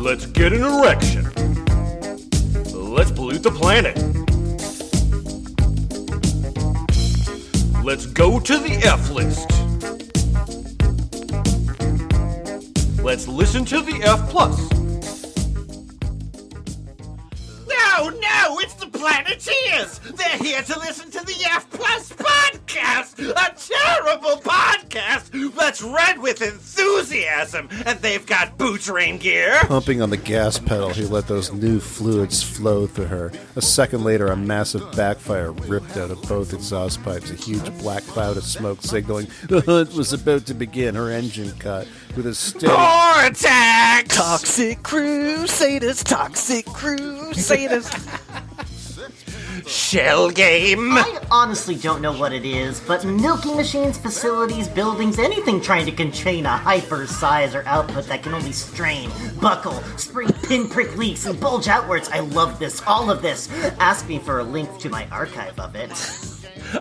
Let's get an erection. Let's pollute the planet. Let's go to the F list. Let's listen to the F+. No, it's the Planeteers! They're here to listen to the F+ podcast! A terrible podcast that's read with enthusiasm, and they've got boots rain gear! Pumping on the gas pedal, he let those new fluids flow through her. A second later, a massive backfire ripped out of both exhaust pipes, a huge black cloud of smoke signaling the hunt was about to begin. Her engine cut with a steady... Core attack! Toxic Crusaders, Toxic Crusaders. Shell game! I honestly don't know what it is, but milking machines, facilities, buildings, anything trying to contain a hyper size or output that can only strain, buckle, spring pinprick leaks, and bulge outwards. I love this, all of this. Ask me for a link to my archive of it.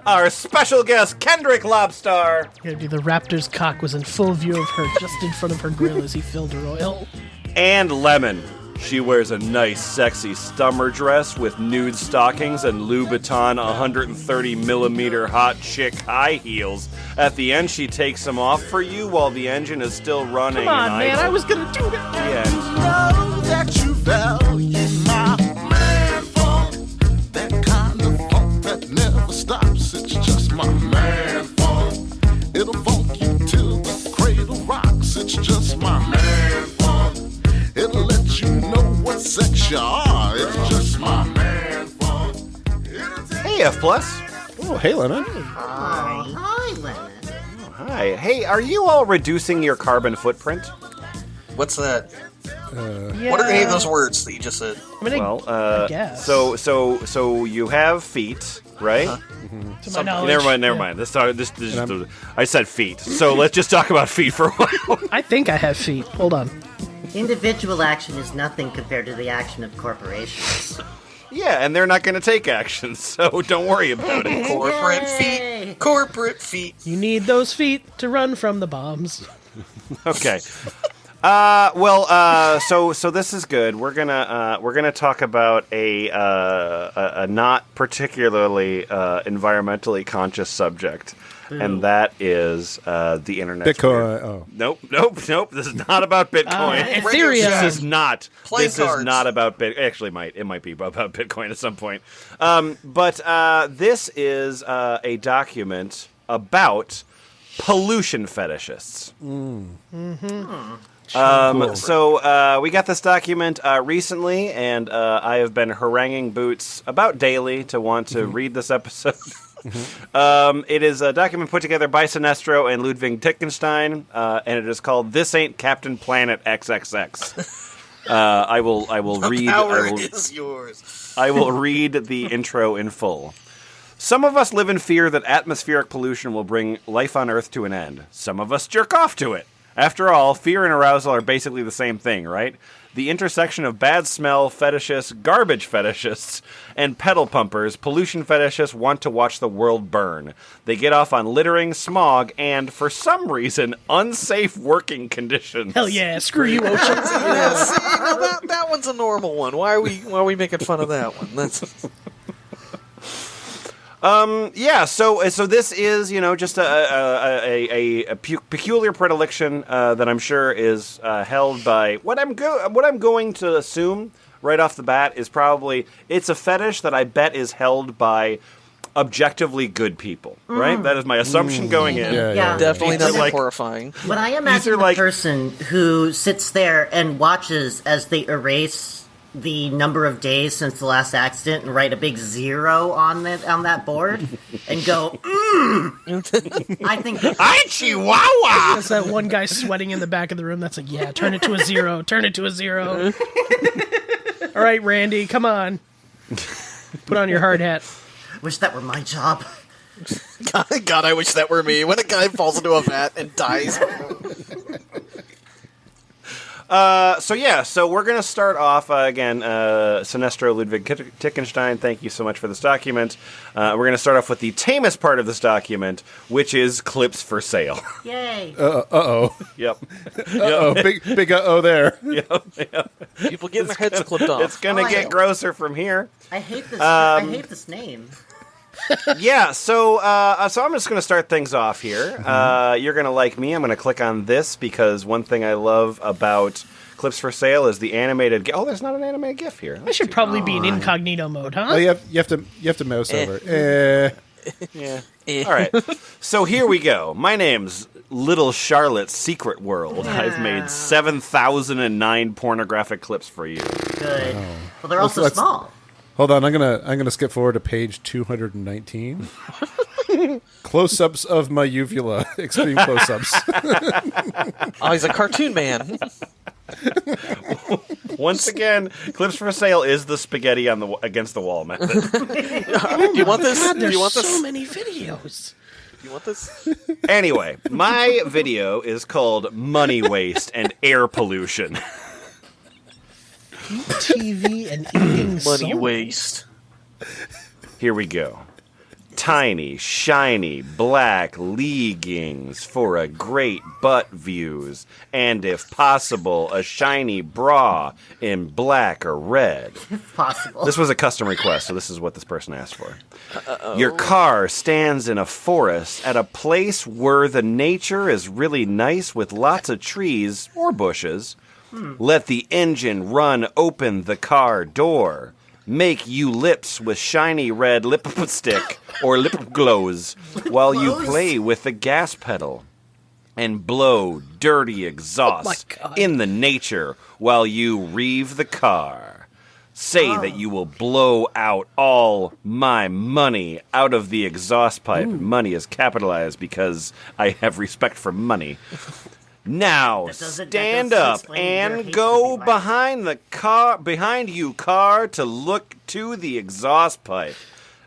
Our special guest, Kendrick Lobstar. The raptor's cock was in full view of her, just in front of her grill as he filled her oil. And Lemon. She wears a nice, sexy summer dress with nude stockings and Louboutin 130mm hot chick high heels. At the end, she takes them off for you while the engine is still running. Come on, man, I was gonna do that. The end. Know that you value my man funk. That kind of funk that never stops. It's just my man funk. It'll funk you till the cradle rocks. It's just my man funk. It'll let you know what sex you are. It's just my man funk. Hey, F+. Oh, hey, Lemon. Hi, Lemon. Hi. Hey, are you all reducing your carbon footprint? What's that? Yeah. What are any of those words that you just said? I mean, Well, I guess. So you have feet, right? To my knowledge. Never mind. This I said feet. So let's just talk about feet for a while. I think I have feet. Hold on. Individual action is nothing compared to the action of corporations. Yeah, and they're not going to take action, so don't worry about it. Corporate feet. Corporate feet. You need those feet to run from the bombs. Okay. So this is good. We're gonna talk about a not particularly environmentally conscious subject, and that is the internet. Bitcoin. Oh. Nope. This is not about Bitcoin. Ethereum. This is not. Play This cards. is not about Bitcoin. Actually, it might be about Bitcoin at some point. But this is a document about pollution fetishists. Cool. So we got this document recently, and I have been haranguing Boots about daily to want to read this episode. It is a document put together by Sinestro and Lewdvig Tittgenstein, and it is called "This Ain't Captain Planet XXX." I will read. Power is yours. I will read the intro in full. Some of us live in fear that atmospheric pollution will bring life on Earth to an end. Some of us jerk off to it. After all, fear and arousal are basically the same thing, right? The intersection of bad smell fetishists, garbage fetishists, and pedal pumpers, pollution fetishists want to watch the world burn. They get off on littering, smog, and, for some reason, unsafe working conditions. Hell yeah, screw you, Ocean. Yeah, see, now that one's a normal one. Why are we making fun of that one? That's So this is, just a peculiar predilection that I'm sure is held by what I'm going to assume right off the bat is probably it's a fetish that I bet is held by objectively good people, right? That is my assumption going in. Yeah. definitely These are nothing like- horrifying. When I imagine a person who sits there and watches as they erase the number of days since the last accident and write a big 0 on that board and go, I think Hi, Chihuahua! There's that one guy sweating in the back of the room that's like, yeah, turn it to a 0. Turn it to a 0. All right, Randy, come on. Put on your hard hat. wish that were my job. God, I wish that were me. When a guy falls into a vat and dies. So we're going to start off, again, Sinestro, Lewdvig, Tittgenstein, thank you so much for this document. We're going to start off with the tamest part of this document, which is clips for sale. Yay! Uh-oh. Yep. Uh-oh. Big uh-oh there. Yep. People getting their heads clipped off. It's going to get grosser from here. I hate this. I hate this name. Yeah, so I'm just going to start things off here. You're going to like me. I'm going to click on this because one thing I love about clips for sale is the animated GIF. Oh, there's not an animated GIF here. I should probably be in incognito mode, huh? Oh, you have to mouse over. Yeah. All right. So here we go. My name's Little Charlotte's Secret World. Yeah. I've made 7,009 pornographic clips for you. Good. Well, they're also let's- small. Hold on, I'm gonna skip forward to page 219. Close-ups of my uvula. Extreme close-ups. Oh, he's a cartoon man. Once again, clips for sale is the spaghetti on the against the wall method. Do you want this? God, Do there's you want this? so many videos. Do you want this? Anyway, my video is called Money Waste and Air Pollution. TV and eating Money soap. waste. Here we go. Tiny, shiny, black leggings for a great butt views, and if possible, a shiny bra in black or red. Possible. This was a custom request, so this is what this person asked for. Your car stands in a forest at a place where the nature is really nice with lots of trees or bushes. Let the engine run open the car door. Make you lips with shiny red lipstick or lip glows while you glows? play with the gas pedal. And blow dirty exhaust God. in the nature while you rev the car. Say that you will blow out all my money out of the exhaust pipe. Money is capitalized because I have respect for money. Now That stand does up explain your hate and for go me, behind you car to look to the exhaust pipe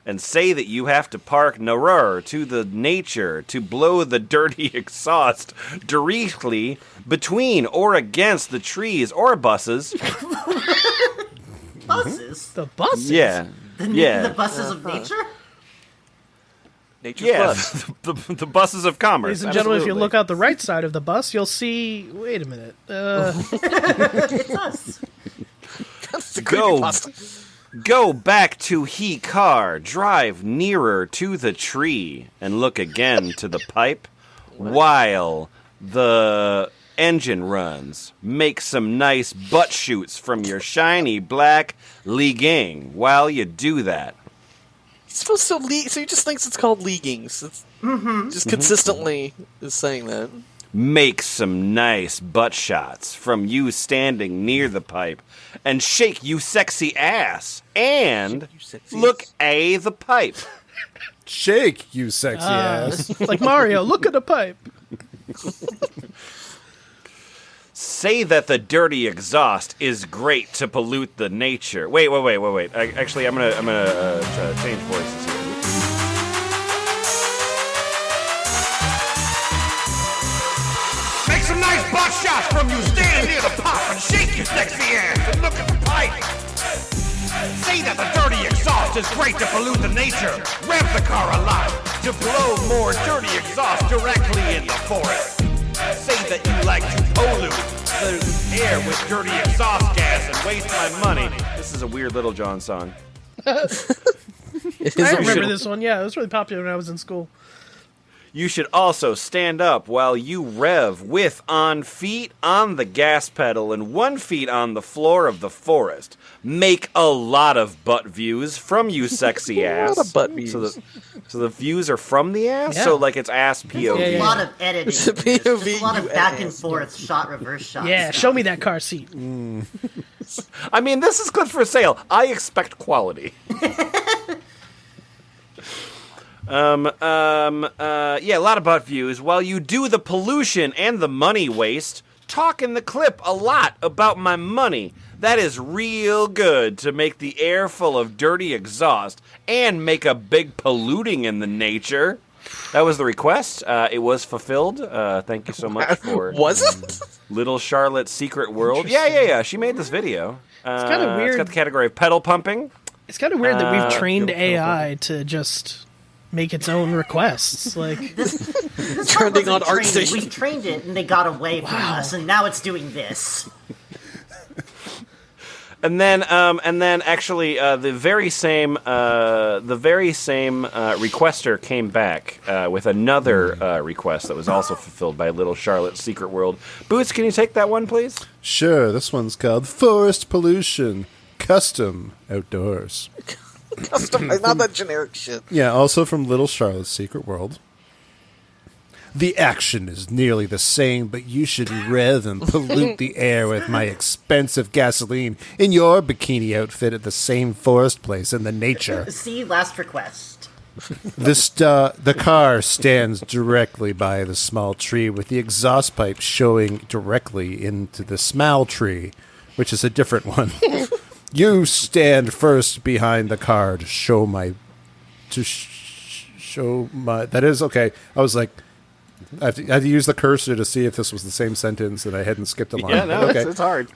and say that you have to park nearer to the nature to blow the dirty exhaust directly between or against the trees or buses. Buses. The buses. Yeah. The buses of nature. Nature's Yeah, bus. the buses of commerce. Ladies and gentlemen, if you absolutely. look out the right side of the bus, you'll see. Wait a minute. It's us. It's a Go. creepypasta. Go back to he car, drive nearer to the tree, and look again to the pipe while the engine runs. Make some nice butt shoots from your shiny black legging while you do that. He's supposed to league, so he just thinks it's called leggings. It's just consistently is saying that. Make some nice butt shots from you standing near the pipe and shake you sexy ass and Shake you sexy look ass. the pipe. Shake, you sexy ass. like Mario, look at the pipe. Say that the dirty exhaust is great to pollute the nature. Wait. Actually, I'm gonna change voices here. Make some nice butt shots from you standing near the pop and shake your sexy ass and look at the pipe. Say that the dirty exhaust is great to pollute the nature. Rev the car a lot to blow more dirty exhaust directly in the forest. Say that you like to pollute the air with dirty exhaust gas and waste my money. This is a weird Little John song. It is I a remember weird- this one. Yeah, it was really popular when I was in school. You should also stand up while you rev with on feet on the gas pedal and 1 feet on the floor of the forest. Make a lot of butt views from you sexy ass. lot of butt views. So the views are from the ass? Yeah. So like it's ass POV. A Yeah. lot of editing. It's a in this. Just POV a lot of you back edit. and forth shot, reverse shot. Yeah, stuff. show me that car seat. I mean, this is clips for sale. I expect quality. Yeah, a lot of butt views. While you do the pollution and the money waste, talk in the clip a lot about my money. That is real good to make the air full of dirty exhaust and make a big polluting in the nature. That was the request. It was fulfilled. Thank you so much for Was it? Little Charlotte's Secret World. Yeah. She made this video. It's kind of weird. It's got the category of pedal pumping. It's kind of weird that we've trained AI to just make its own requests. Like This Trending part wasn't on trained. ArtStation. We trained it, and they got away from us, and now it's doing this. And then actually, the very same requester came back with another request that was also fulfilled by Little Charlotte's Secret World. Boots, can you take that one, please? Sure, this one's called Forest Pollution, Custom Outdoors. Customized, not that generic shit. Yeah, also from Little Charlotte's Secret World. The action is nearly the same, but you should rev and pollute the air with my expensive gasoline in your bikini outfit at the same forest place in the nature. See, last request. The car stands directly by the small tree with the exhaust pipe showing directly into the small tree, which is a different one. You stand first behind the car to show my... That is okay. I was like... I had to use the cursor to see if this was the same sentence, and I hadn't skipped a line. Yeah, no, okay. it's hard.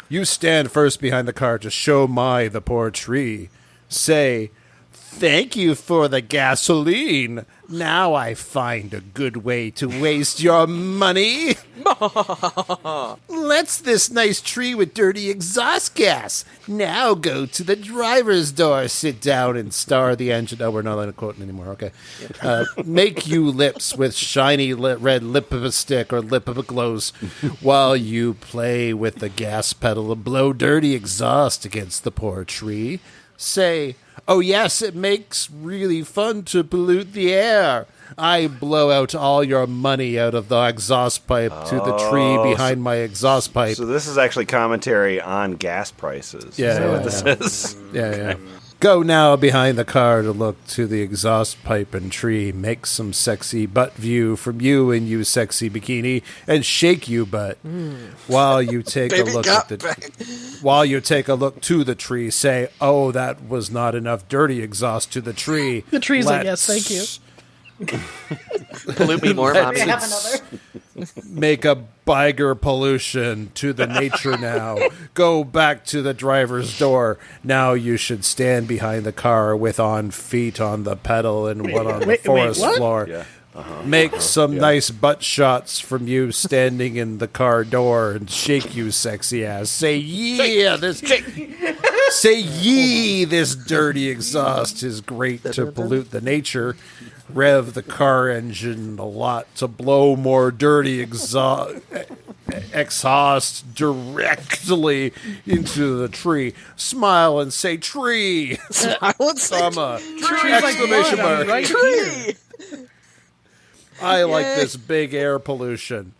You stand first behind the car to show the poor tree. Say, thank you for the gasoline. Now I find a good way to waste your money. Let's this nice tree with dirty exhaust gas. Now go to the driver's door, sit down, and star the engine. Oh, we're not on a quote anymore. Okay. Make you lips with shiny red lipstick or lip of a glows while you play with the gas pedal and blow dirty exhaust against the poor tree. Say, oh yes, it makes really fun to pollute the air. I blow out all your money out of the exhaust pipe to the tree behind my exhaust pipe. So this is actually commentary on gas prices. Yeah, Is that yeah, what this is? Yeah. Go now behind the car to look to the exhaust pipe and tree. Make some sexy butt view from you in you sexy bikini and shake you butt while you take a look at while you take a look to the tree. Say, oh, that was not enough dirty exhaust to the tree. the tree's like, yes, thank you. Pollute me more, We mommy. have another. Make a biger pollution to the nature now. Go back to the driver's door. Now you should stand behind the car with on feet on the pedal and one on the forest what? floor. Yeah. Make some nice butt shots from you standing in the car door and shake you sexy ass. Say yeah, this dirty exhaust is great to pollute the nature. Rev the car engine a lot to blow more dirty exhaust directly into the tree. Smile and say tree. Comma. Exclamation mark. Right here. I like this big air pollution.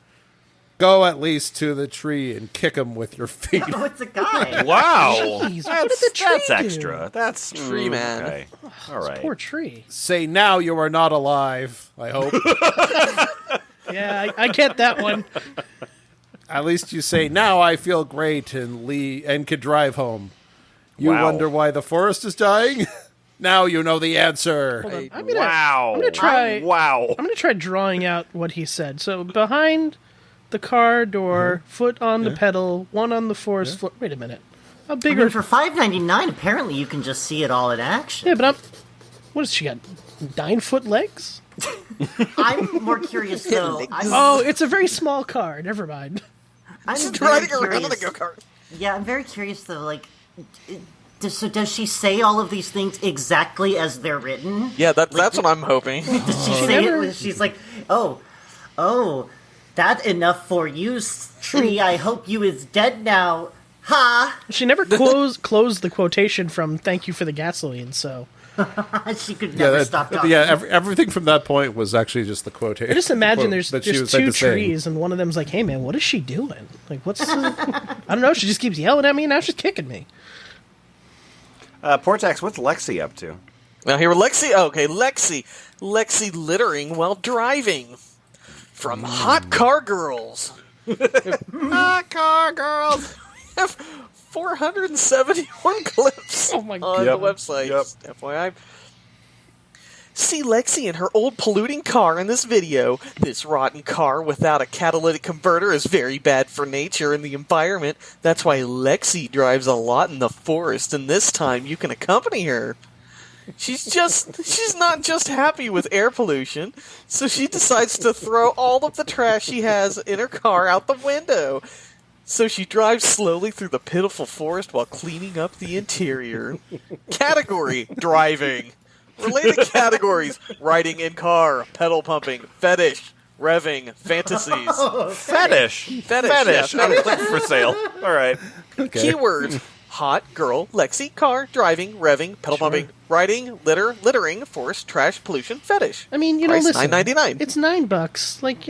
Go at least to the tree and kick him with your feet. Oh, it's a guy. Wow. Jeez, what did the tree That's do? extra. That's Tree man. Okay. All right. Poor tree. Say now you are not alive, I hope. Yeah, I get that one. At least you say, now I feel great and can drive home. You Wow. wonder why the forest is dying? Now you know the answer. I'm gonna, Wow. I'm gonna try. Wow. I'm gonna try drawing out what he said. So behind the car door, foot on the pedal, one on the forest floor. Wait a minute. How I big mean, are? for $5.99, apparently you can just see it all in action. Yeah, but what has she got? 9-foot legs? I'm more curious though. Oh, it's a very small car. Never mind. I'm Just very riding around in a curious. go-kart. Yeah, I'm very curious though. Like, does she say all of these things exactly as they're written? Yeah, that's what I'm hoping. Does she say it? When she's like, oh, that enough for you, tree. I hope you is dead now. Ha! She never closed the quotation from "Thank you for the gasoline." So She could never stop talking. Yeah, everything from that point was actually just the quotation. I just imagine quote there's that she was two like saying. trees, and one of them's like, "Hey man, what is she doing? Like, what's?" I don't know. She just keeps yelling at me, and now she's kicking me. Portax, what's Lexi up to? Now here, Lexi. Okay, Lexi littering while driving. From Hot Car Girls. Hot car girls. Have 471 clips Oh my on Yep. the website. Yep. FYI. See Lexi in her old polluting car in this video. This rotten car without a catalytic converter is very bad for nature and the environment. That's why Lexi drives a lot in the forest, and this time you can accompany her. She's not just happy with air pollution, so she decides to throw all of the trash she has in her car out the window. So she drives slowly through the pitiful forest while cleaning up the interior. Category: driving. Related categories: riding in car, pedal pumping, fetish, revving, fantasies. Fetish. Fetish. Yeah, I'm click for sale. All right. Okay. Keywords: hot, girl, Lexi, car, driving, revving, pedal pumping, riding, littering, forest, trash, pollution, fetish. I mean, Price listen, $9.99. It's $9. Like,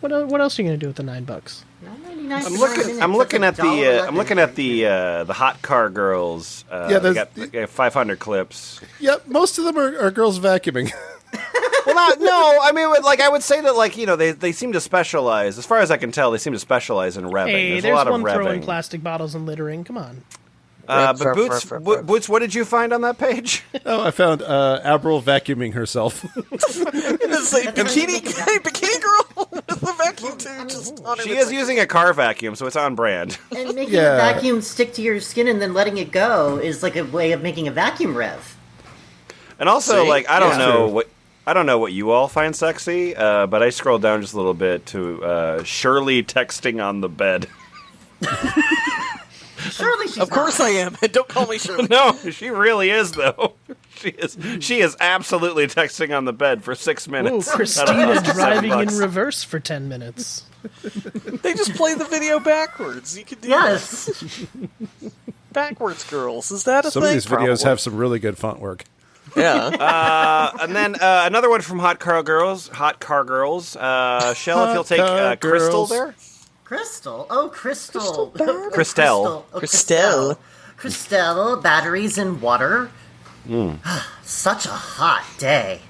what else are you gonna do with the $9? I'm looking at the hot car girls. Yeah, they there's- got 500 clips. Yep, most of them are girls vacuuming. Well, no, I mean, like I would say that, they seem to specialize. As far as I can tell, they seem to specialize in revving. Hey, there's there's a lot one of throwing revving. plastic bottles and littering. Come on. But Boots, what did you find on that page? Oh, I found Avril vacuuming herself. It's a bikini girl with the vacuum tube just on her. She is using a car vacuum, so it's on brand. And making Yeah. a vacuum stick to your skin and then letting it go is like a way of making a vacuum rev. And also, See? I don't Yeah. know what you all find sexy, but I scrolled down just a little bit to Shirley texting on the bed. Surely she's Of course I am. Don't call me Shirley. No, she really is though. She is absolutely texting on the bed for 6 Ooh, minutes. Christina driving in $7. reverse for 10 minutes. They just play the video backwards. You could do Yes. that. Backwards girls. Is that a Some thing? of these videos have some really good font work. Yeah. And then another one from Hot Car Girls. Shell, if you'll take Car Crystal Girls. there. Crystal. Oh, Crystal. Christelle. Oh, Christelle. Christelle, batteries and water. Such a hot day.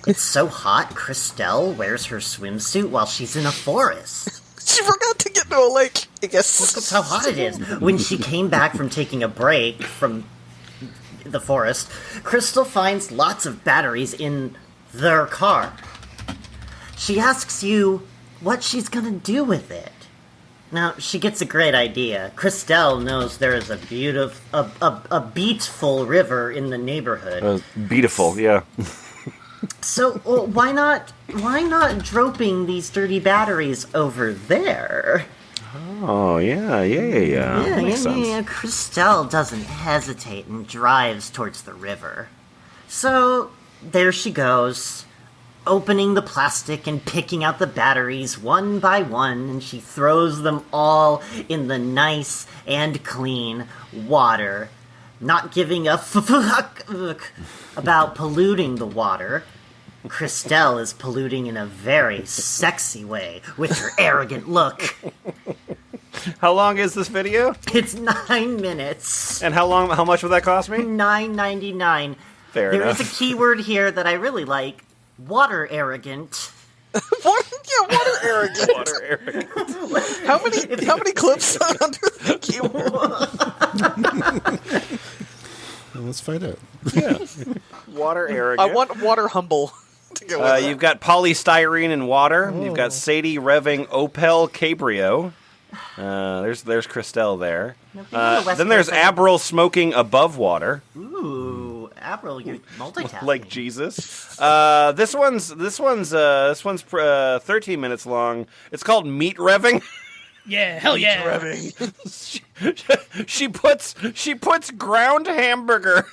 It's so hot, Christelle wears her swimsuit while she's in a forest. She forgot to get to a lake, I guess. That's how hot it is. When she came back from taking a break from the forest, Crystal finds lots of batteries in their car. She asks you what she's gonna do with it. Now, she gets a great idea. Christelle knows there is a beautiful river in the neighborhood. Beautiful, yeah. So why not dropping these dirty batteries over there? Oh, yeah. That makes sense. Yeah. Christelle doesn't hesitate and drives towards the river. So there she goes, opening the plastic and picking out the batteries one by one, and she throws them all in the nice and clean water, not giving a fuck about polluting the water. Christelle is polluting in a very sexy way with her arrogant look. How long is this video? It's 9 minutes. And how much would that cost me? $9.99. Fair There enough. is a keyword here that I really like. Water arrogant. Water arrogant. Water arrogant. How many clips are under the keyword? Well, let's find out. Water arrogant. I want water humble to go with that. You've got polystyrene and water. You've got Sadie revving Opel Cabrio. There's Christelle there. Then there's Avril smoking above water, Ooh, Avril, you're multitasking. like Jesus. This one's 13 minutes long. It's called meat revving. Yeah, hell yeah. Revving. she puts ground hamburger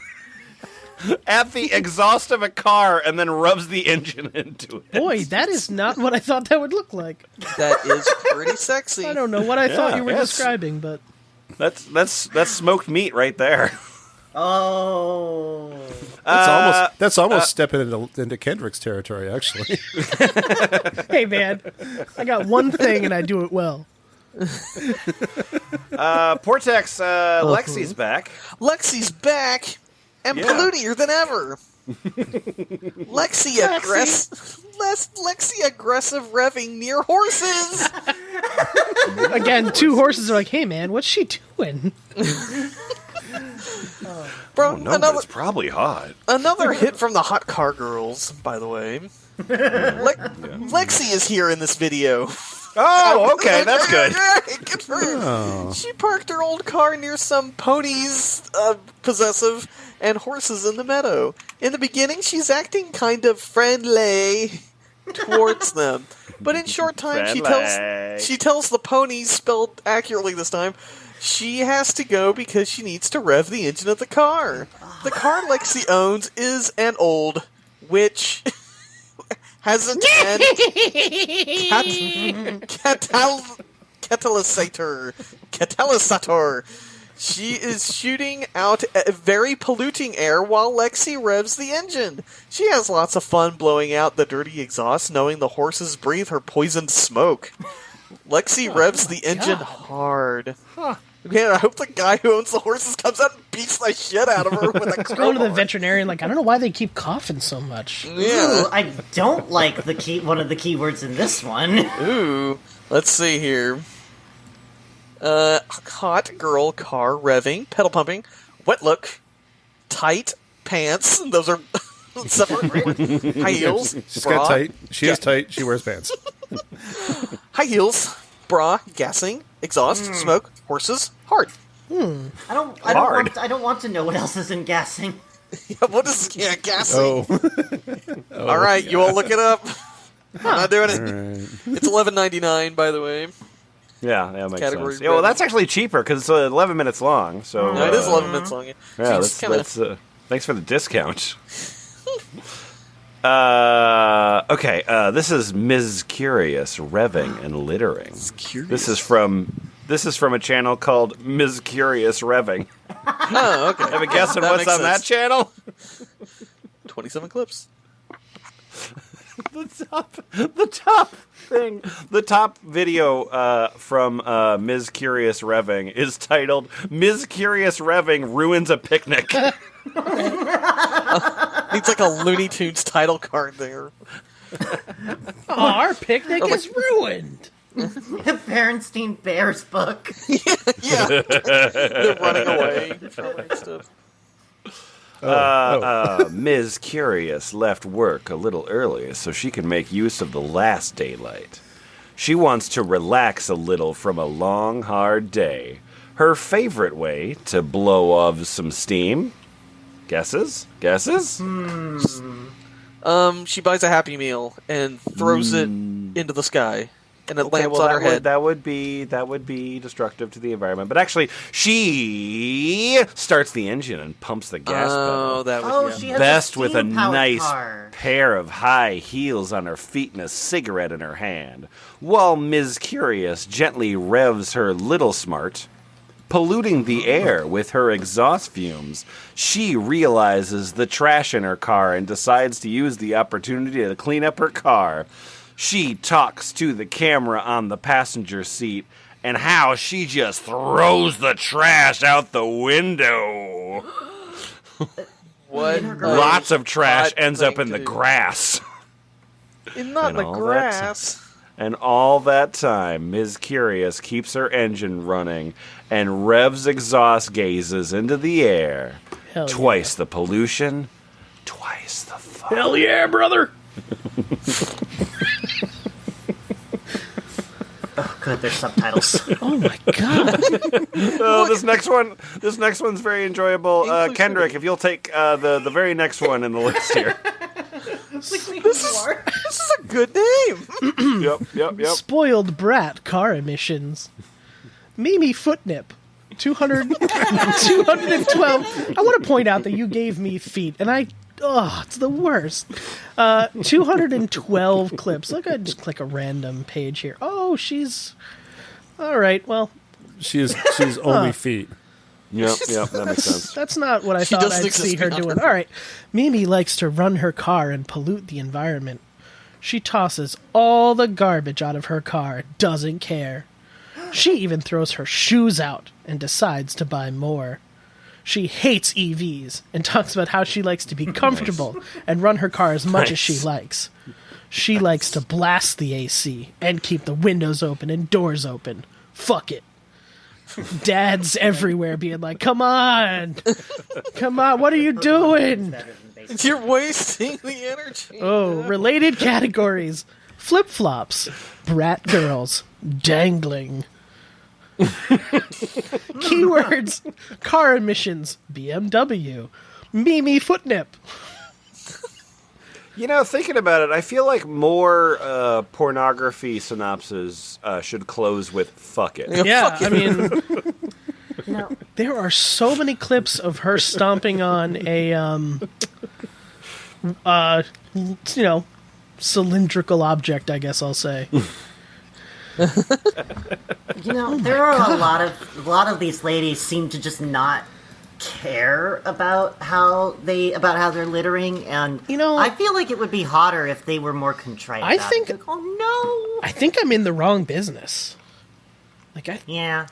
at the exhaust of a car and then rubs the engine into it. Boy, that is not what I thought that would look like. That is pretty sexy. I don't know what I thought you were yes. describing, but That's smoked meat right there. Oh. That's almost stepping into Kendrick's territory, actually. hey man, I got one thing and I do it well. Portex, Lexi's back. Lexi's back and Yeah. pollutier than ever. Lexi aggressive revving near horses. Again, two horses are like, hey man, what's she doing? Bro, No, but it's probably hot. another hit from the Hot Car Girls, by the way. Lexi is here in this video. Oh, okay, that's good. Good for her. She parked her old car near some ponies, possessive, and horses in the meadow. In the beginning, she's acting kind of friendly towards them. But in short time, she tells the ponies, spelled accurately this time, she has to go because she needs to rev the engine of the car. The car Lexi owns is an old, which has an catalysator. She is shooting out a very polluting air while Lexi revs the engine. She has lots of fun blowing out the dirty exhaust, knowing the horses breathe her poisoned smoke. Lexi revs the engine hard. Man, I hope the guy who owns the horses comes out and beats the shit out of her with a crowbar. Going to the veterinarian, I don't know why they keep coughing so much. Ooh, I don't like one of the keywords in this one. Ooh, let's see here. Hot girl car revving, pedal pumping, wet look, tight pants. Those are separate. High heels. She's bra. got tight. She is tight. She wears pants. High heels, bra, gassing, exhaust, smoke, horses, hard. I don't want to know what else is in gassing. What is gassing? Oh. All right, you all look it up. I'm not doing it. Right. It's $11.99, by the way. Yeah, that makes Category sense. Yeah, well, red. that's actually cheaper because it's 11 minutes long. So No, it is 11 minutes long. Yeah, She's that's thanks for the discount. Okay, this is Ms. Curious revving and littering. This is from a channel called Ms. Curious revving. Oh, okay. Have a guess on That what's makes on that sense. channel? 27 clips. The top video from Ms. Curious revving is titled "Ms. Curious revving ruins a picnic." Needs like a Looney Tunes title card there. Oh, our picnic is ruined. Berenstein Bears book. Yeah. They're running away from and stuff. Ms. Curious left work a little early so she can make use of the last daylight. She wants to relax a little from a long, hard day. Her favorite way to blow off some steam? Guesses? She buys a Happy Meal and throws it into the sky, and it lands on her head. That would be destructive to the environment. But actually, she starts the engine and pumps the gas pedal. That Oh, was she has Best a with a steam-powered nice car. pair of high heels on her feet and a cigarette in her hand, while Ms. Curious gently revs her little smart, polluting the air with her exhaust fumes. She realizes the trash in her car and decides to use the opportunity to clean up her car. She talks to the camera on the passenger seat and how she just throws the trash out the window. What? Lots of trash odd ends thing up in to the do. grass. Not And the all that grass. And all that time, Ms. Curious keeps her engine running and revs exhaust gazes into the air. Hell Twice the pollution, twice the fun. Hell yeah, brother. Oh, good, there's subtitles. Oh my god. Oh, this next one's very enjoyable. Kendrick, if you'll take the very next one in the list here. This is a good name. Yep. Spoiled brat car emissions. Mimi Footnip. 212. I want to point out that you gave me feet, and it's the worst. 212 clips. Look, I just click a random page here. Oh, she's all right. Well, She's only feet. Yep, that makes sense. that's not what I She thought doesn't I'd see exist her beyond doing. her. All right, Mimi likes to run her car and pollute the environment. She tosses all the garbage out of her car. Doesn't care. She even throws her shoes out and decides to buy more. She hates EVs and talks about how she likes to be comfortable and run her car as much as she likes. She likes to blast the AC and keep the windows open and doors open. Fuck it. Dads everywhere being like, come on, what are you doing? You're wasting the energy. Oh, related categories. Flip-flops, brat girls, dangling. Keywords, car emissions, BMW, Mimi footnip. You know, thinking about it, I feel like more pornography synopses should close with "fuck it." Yeah, I mean, No. there are so many clips of her stomping on a, cylindrical object, I guess I'll say. There are a lot of these ladies seem to just not care about how they're littering, and I feel like it would be hotter if they were more contrite. I about think- it. Like, oh no. I think I'm in the wrong business. Yeah.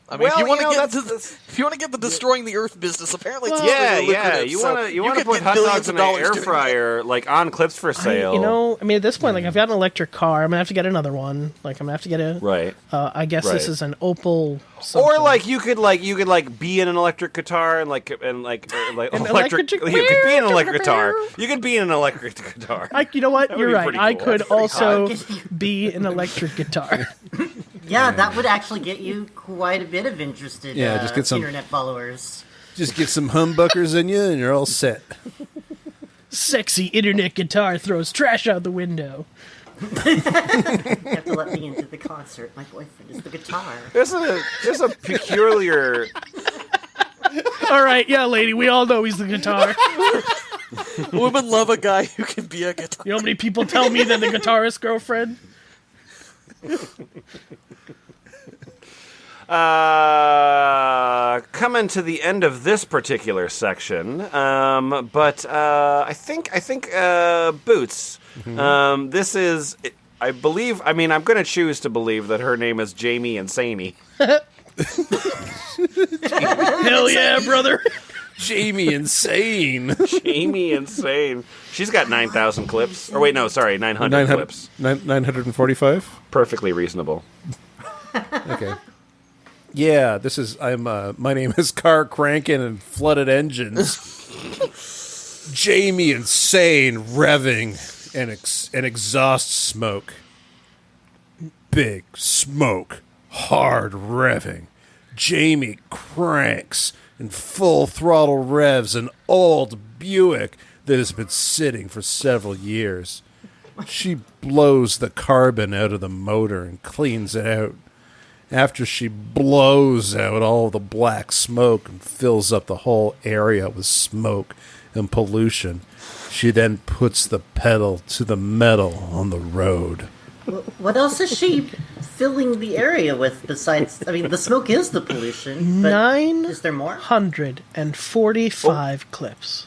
I mean, Well, if you want you know, to get that's- if you want to get the destroying the Earth business, apparently it's Yeah, very yeah. lucrative, You so want to could put get hot billions dogs of in an dollars air doing fryer, like on clips for sale. I mean, at this point, like, I've got an electric car. I'm gonna have to get another one. Like, I'm gonna have to get a. Right. I guess Right. this is an Opal. Or something. like you could be in an electric guitar and like electric. electric- You could be in an electric guitar. You could be in an electric guitar. You know what? That would You're be right. pretty I cool. could That's pretty also hot. be an electric guitar. Yeah, that would actually get you quite a bit of interested just get some- internet followers. Just get some humbuckers in you, and you're all set. Sexy internet guitar throws trash out the window. You have to let me into the concert. My boyfriend is the guitar. There's a peculiar. All right, yeah, lady, we all know he's the guitar. Women love a guy who can be a guitar. You know how many people tell me they're the guitarist girlfriend? Coming to the end of this particular section, but I think Boots. This is, I believe. I mean, I'm going to choose to believe that her name is Jamie Insaney. Hell yeah, brother. Jamie Insane. Jamie Insane. She's got 9,000 clips. Or wait, no, sorry, 900 clips. 945? Perfectly reasonable. Okay. Yeah, my name is Car Crankin' and Flooded Engines. Jamie Insane revving and exhaust smoke. Big smoke. Hard revving. Jamie cranks in full throttle revs an old Buick that has been sitting for several years. She blows the carbon out of the motor and cleans it out. After she blows out all the black smoke and fills up the whole area with smoke and pollution, she then puts the pedal to the metal on the road. What else is she filling the area with besides... I mean, the smoke is the pollution, but is there more? 945 clips.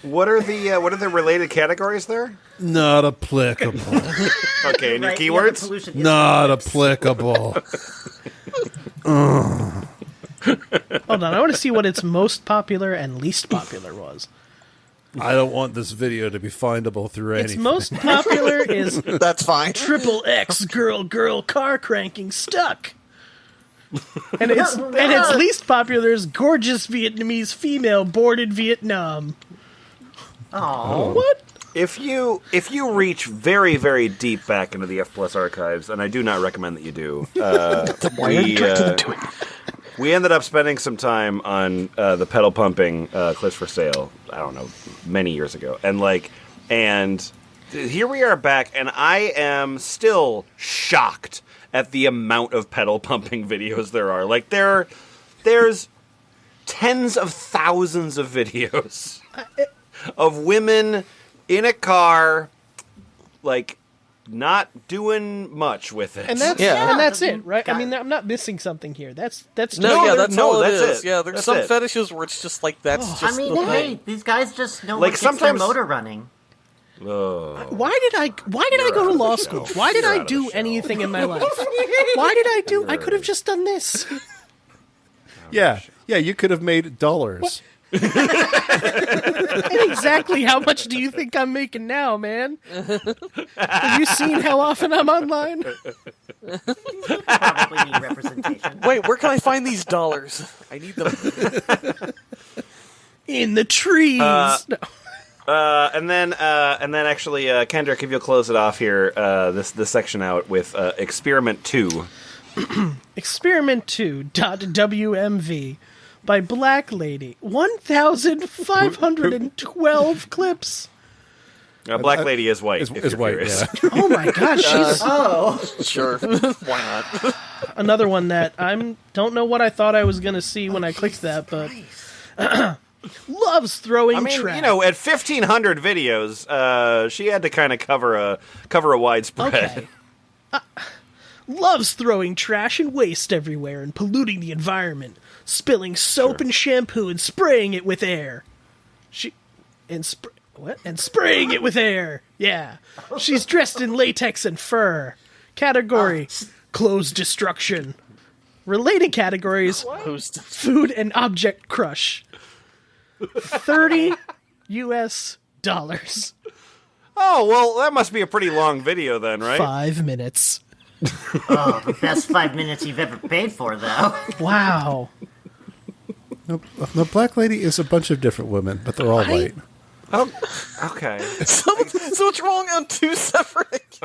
What are the related categories there? Not applicable. Okay, and your Right, yeah, the keywords? pollution is Not the clips. applicable. Hold on, I want to see what its most popular and least popular was. I don't want this video to be findable through Its anything. most popular is That's fine. triple X girl car cranking stuck. And its least popular is gorgeous Vietnamese female boarded Vietnam. Oh, What? If you reach very, very deep back into the F Plus archives, and I do not recommend that you do, we ended up spending some time on the pedal pumping clips for sale. I don't know, many years ago, and here we are back, and I am still shocked at the amount of pedal pumping videos there are. Like there's tens of thousands of videos of women in a car, like, not doing much with it. And that's Yeah. and that's it, right? I Got mean, it. I'm not missing something here. That's No, yeah, there- that's no, all it that's is. it. Yeah, there's That's some it. fetishes where it's just like that's just. I mean, the hey, thing. these guys just know Like, what gets their sometimes- motor running. Oh. Why did I go to law school? Why did I do anything in my life? Why did I do? I could have just done this. Yeah, you could have made dollars. And exactly how much do you think I'm making now, man? Have you seen how often I'm online? Probably need representation. Wait, where can I find these dollars? I need them. In the trees. No. And then actually, Kendrick, if you'll close it off here, this section out with Experiment 2. Experiment 2.wmv by Black Lady. 1,512 clips. Black Lady is white. Is if you're white, curious. yeah. Oh my gosh, she's Sure. Why not? another one that don't know what I thought I was going to see when I clicked that, but loves throwing I mean, trash. you know, at 1,500 videos, she had to kind of cover a widespread. Okay. Loves throwing trash and waste everywhere and polluting the environment, spilling soap and shampoo and spraying it with air. And spraying it with air. Yeah. She's dressed in latex and fur. Category: clothes destruction. Related categories: food and object crush. $30 US. Oh, well, that must be a pretty long video then, right? 5 minutes. Oh, the best 5 minutes you've ever paid for, though. Wow. No, Black Lady is a bunch of different women, but they're all white. Oh, okay. So what's wrong on two separate?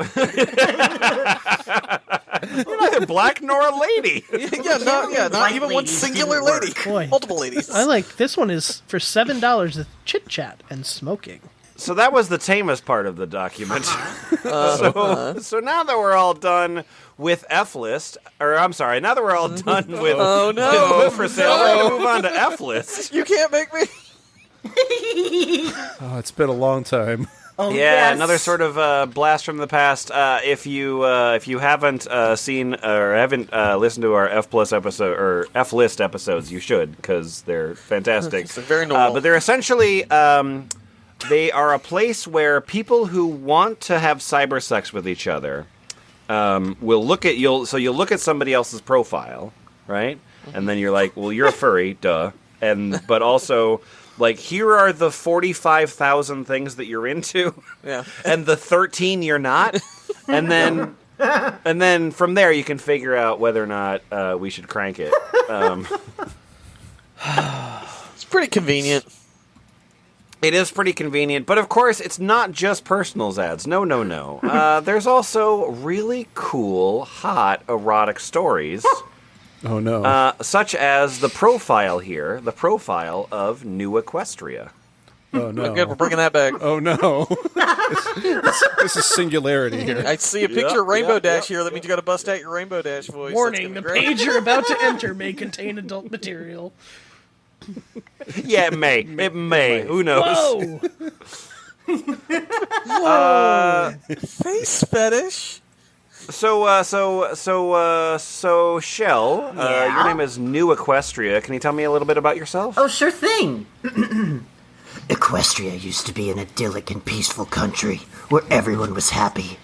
You're neither black nor a lady. not even one ladies singular didn't lady. Boy. Multiple ladies. I like this one is for $7 with chit chat and smoking. So that was the tamest part of the document. So now that we're all done with F-list, or I'm sorry, now that we're all done with, with Book for Sale, we're going to move on to F-list. You can't make me. Oh, it's been a long time. Oh, Yeah, yes. another sort of blast from the past. If you haven't seen or haven't listened to our F-plus episode or F-list episodes, you should, because they're fantastic. It's very normal. But they're essentially they are a place where people who want to have cyber sex with each other will look at you'll look at somebody else's profile, right? And then you're like, well, you're a furry, duh. But also, like, here are the 45,000 things that you're into, Yeah. and the 13 you're not, and then from there you can figure out whether or not we should crank it. It's pretty convenient. It is pretty convenient, but of course, it's not just personals ads. No. There's also really cool, hot, erotic stories. Oh, no. Such as the profile here, the profile of New Equestria. Oh, no. Good, we're bringing that back. Oh, no. This is singularity here. I see a picture of Rainbow Dash here. That means you got to bust out your Rainbow Dash voice. Warning, That's the gonna be great. page you're about to enter may contain adult material. Yeah, it may. It may. Who knows? Whoa! Face fetish. So, Shell, your name is New Equestria. Can you tell me a little bit about yourself? Oh, sure thing. Equestria used to be an idyllic and peaceful country where everyone was happy.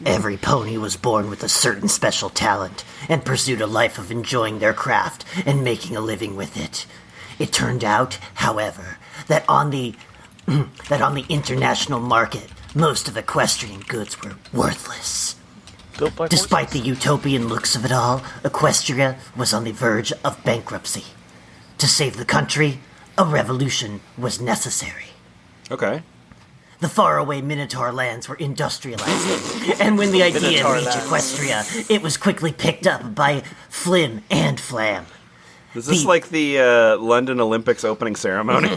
Every pony was born with a certain special talent and pursued a life of enjoying their craft and making a living with it. It turned out, however, that on the international market, most of equestrian goods were worthless. Built by Despite the utopian looks of it all, Equestria was on the verge of bankruptcy. To save the country, a revolution was necessary. Okay. The faraway Minotaur lands were industrializing, and when the idea reached Equestria, it was quickly picked up by Flim and Flam. Is this like the London Olympics opening ceremony?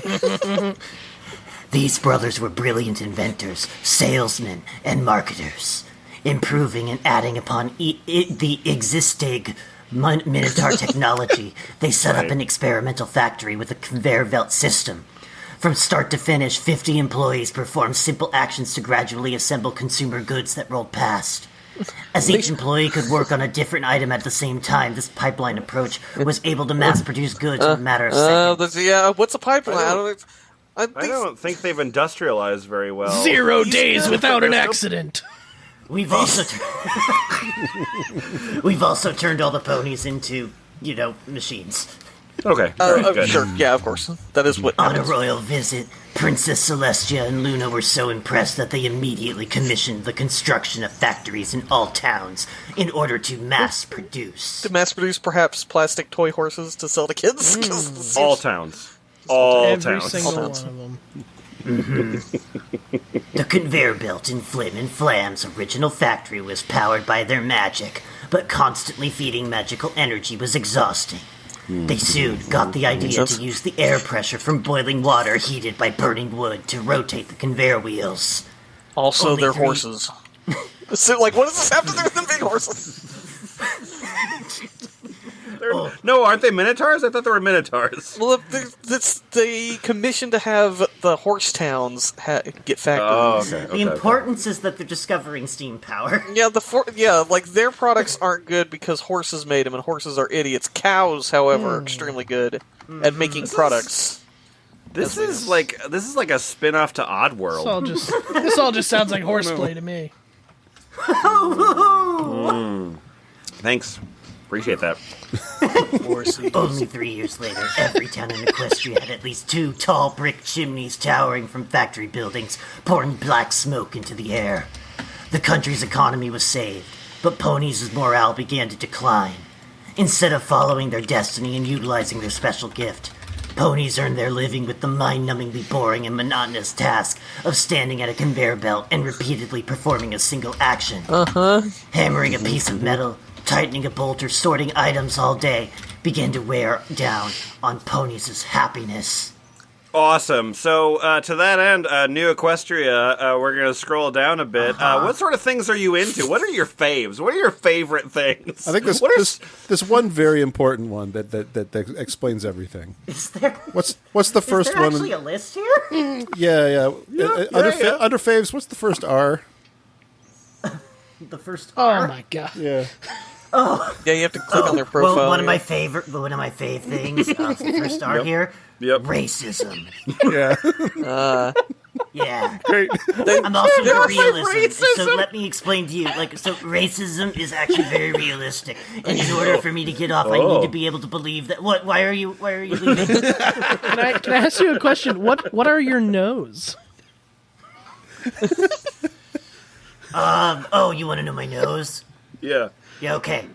These brothers were brilliant inventors, salesmen, and marketers. Improving and adding upon the existing Minotaur technology, they set up an experimental factory with a conveyor belt system. From start to finish, 50 employees performed simple actions to gradually assemble consumer goods that rolled past. As each employee could work on a different item at the same time, this pipeline approach was able to mass-produce goods in a matter of seconds. What's a pipeline? I don't think they've industrialized very well. 0 days without an accident. We've also turned all the ponies into, machines. Okay. All right, good. Sure, yeah, of course. That is what On a happens. royal visit, Princess Celestia and Luna were so impressed that they immediately commissioned the construction of factories in all towns in order to mass produce. To mass produce perhaps plastic toy horses to sell to kids? 'Cause All towns. All Every towns. single All one towns. of them. The conveyor belt in Flim and Flam's original factory was powered by their magic, but constantly feeding magical energy was exhausting. They soon got the idea to use the air pressure from boiling water heated by burning wood to rotate the conveyor wheels. Also, Only they're 3 horses. So, like, what does this have to do with them being horses? No, aren't they minotaurs? I thought they were minotaurs. Well, they commissioned to have the horse towns get factories. Oh, okay. The importance is that they're discovering steam power. Yeah, like their products aren't good because horses made them, and horses are idiots. Cows, however, are extremely good at making products. This is like a spin-off to Oddworld. This all just sounds like horseplay to me. Thanks. Appreciate that. Only 3 years later, every town in Equestria had at least 2 tall brick chimneys towering from factory buildings, pouring black smoke into the air. The country's economy was saved, but ponies' morale began to decline. Instead of following their destiny and utilizing their special gift, ponies earned their living with the mind-numbingly boring and monotonous task of standing at a conveyor belt and repeatedly performing a single action. Hammering a piece of metal, tightening a bolt, or sorting items all day began to wear down on ponies' happiness. Awesome. So, to that end, New Equestria, we're going to scroll down a bit. What sort of things are you into? What are your faves? What are your favorite things? I think this one very important one that explains everything. Is there... What's the first Is there one? actually a list here? Yeah. Under faves, what's the first R? The first Oh R? my god. Yeah. Yeah, you have to click on their profile. Well, one of yeah. my fave things, the first R here, Yep. racism. Yeah. Yeah. Great. I'm also into realism. racism. So let me explain to you. So racism is actually very realistic. And in order for me to get off, I need to be able to believe that. What? Why are you leaving? Can I ask you a question? What are your no's? Oh, you want to know my nose? Yeah. Yeah. Okay.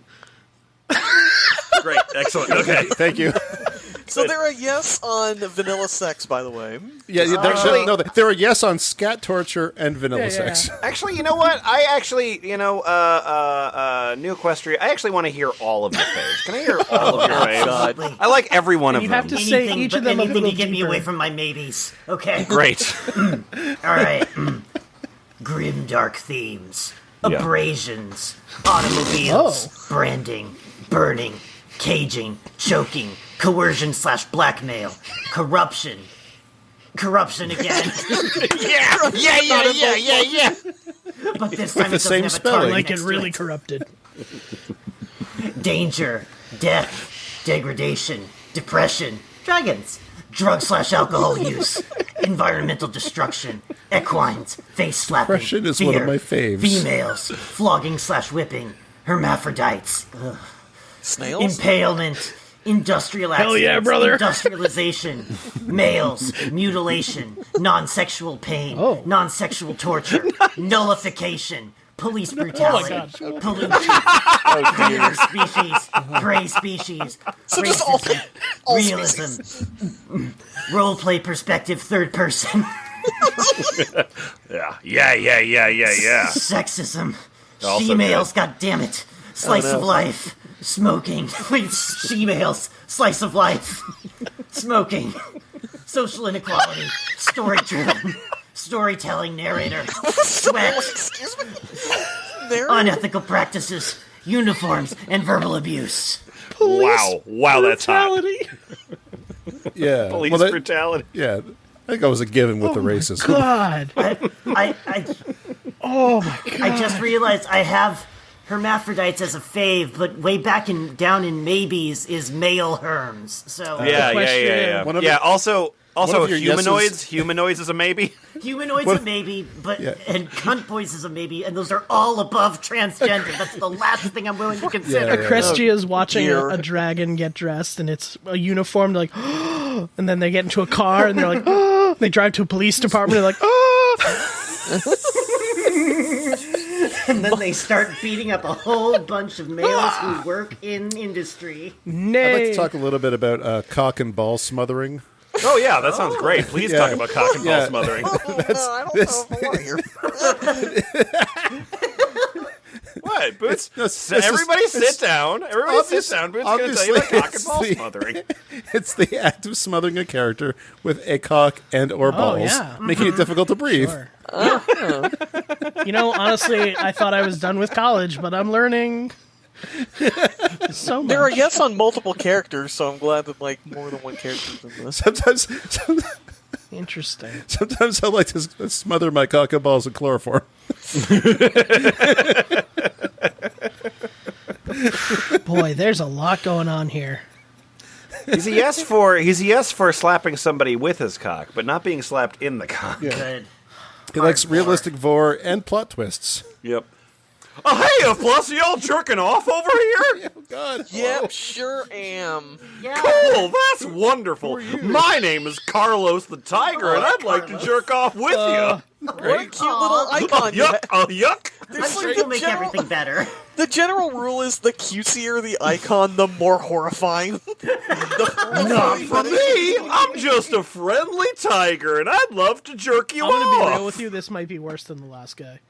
Great. Excellent. Okay. Thank you. So they're a yes on vanilla sex, by the way. Yeah, they're a yes on scat torture and vanilla sex. Actually, you know what? I actually, New Equestria, I actually want to hear all of your faves. Can I hear all of your faves? God. I like every one of You them. have to say Anything, each but of them a anything little to get me deeper. away from my maybes. Okay. Great. All right. Grim dark themes. Yeah. Abrasions. Automobiles. Branding. Burning. Caging. Choking. Coercion/blackmail. Corruption. Corruption again. Yeah. But this time the it doesn't same have a spelling. target Like it next to really it. corrupted. Danger. Death. Degradation. Depression. Dragons. Drug/alcohol use. Environmental destruction. Equines. Face slapping. Depression is fear, one of my faves. Females. Flogging/whipping. Hermaphrodites. Ugh. Snails? Impalement. Industrial accidents. yeah, brother. Industrialization. Males. Mutilation. Non-sexual pain. Oh. Non-sexual torture. Nullification. Police brutality. gosh. Pollution. Predator species. Prey species. So just all Realism. Roleplay perspective, third person. Yeah. Sexism. Also She-males, goddammit. Slice of life. Smoking. She-males. Slice of life. Smoking. Social inequality. Story-driven. Storytelling narrator. Sweat. Excuse me? Unethical practices. Uniforms and verbal abuse. Wow, that's hot. Brutality. Yeah. Police Well, that- brutality. Yeah. I think I was a given with the racism. God. I Oh my god. I just realized I have hermaphrodites as a fave, but way back down in maybes is male herms. So Yeah. One of Yeah, your- also of your humanoids. yeses- Humanoids is a maybe. Humanoid's a maybe, but and cunt boys is a maybe, and those are all above transgender. That's the last thing I'm willing to consider. Crestia is watching a dragon get dressed, and it's a uniform. They're like, and then they get into a car, and they're like, they drive to a police department. They're like, And then they start beating up a whole bunch of males who work in industry. nay. I'd like to talk a little bit about cock and ball smothering. Oh, yeah, that sounds great. Please talk about cock and ball smothering. I don't know if I want to hear. What? Boots? Everybody sit down. Everybody sit down. Boots is going to tell you about cock and ball the- smothering. It's the act of smothering a character with a cock and or balls, yeah. making it difficult to breathe. Sure. Honestly, I thought I was done with college, but I'm learning so much. There are yes on multiple characters, so I'm glad that like more than one character's in this. Interesting. Sometimes I like to smother my cock and balls in chloroform. Boy, there's a lot going on here. He's a yes for slapping somebody with his cock, but not being slapped in the cock. Good. He likes realistic vor and plot twists. Yep. Oh, hey, plus y'all jerking off over here? Oh, God. Yep, sure am. Yeah. Cool, that's wonderful. My name is Carlos the Tiger, and I'd like to jerk off with you. What a cute little icon. you Yuck, ha- yuck. I'm sure you'll make everything better. The general rule is the cutesier the icon, the more horrifying. Not for me. I'm just a friendly tiger, and I'd love to jerk you I'm going to be off. real with you. This might be worse than the last guy.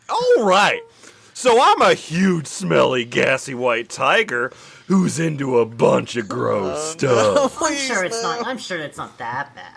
All right. So I'm a huge, smelly, gassy white tiger who's into a bunch of gross stuff. I'm sure it's not that bad.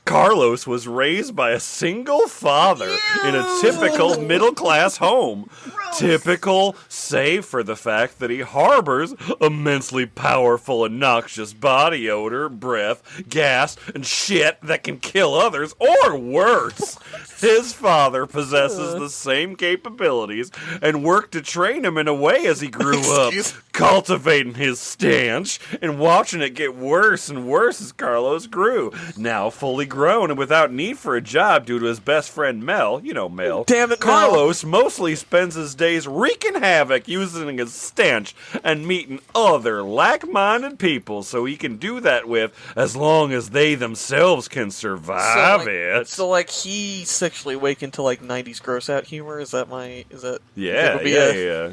Carlos was raised by a single father in a typical middle-class home. Typical, save for the fact that he harbors immensely powerful and noxious body odor, breath, gas, and shit that can kill others, or worse. His father possesses the same capabilities and worked to train him in a way as he grew up, cultivating his stench and watching it get worse and worse as Carlos grew. Now fully grown and without need for a job due to his best friend Mel, Mel. Damn it, Mel. Carlos mostly spends his days wreaking havoc using his stench and meeting other like-minded people so he can do that with as long as they themselves can survive it. So like he sexually awakened to like 90s gross out humor? Is that Yeah.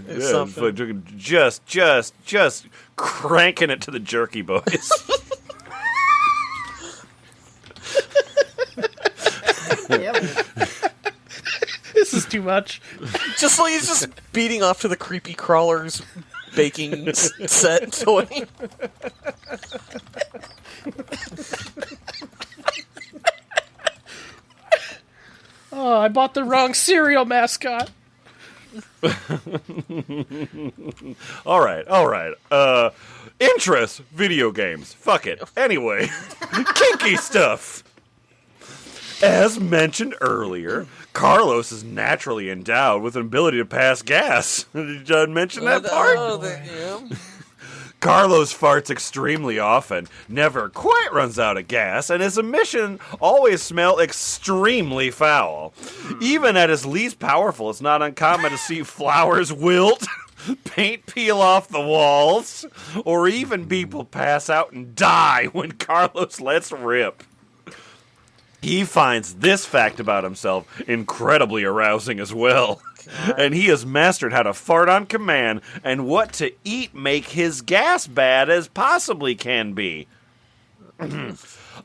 It's something. But just cranking it to the jerky boys. This is too much. Just like he's just beating off to the creepy crawlers baking set toy. Oh, I bought the wrong cereal mascot. All right. Interest, video games. Fuck it. Anyway, kinky stuff. As mentioned earlier, Carlos is naturally endowed with an ability to pass gas. Did you mention that part? Carlos farts extremely often, never quite runs out of gas, and his emission always smell extremely foul. Even at his least powerful, it's not uncommon to see flowers wilt, paint peel off the walls, or even people pass out and die when Carlos lets rip. He finds this fact about himself incredibly arousing as well. And he has mastered how to fart on command and what to eat make his gas bad as possibly can be.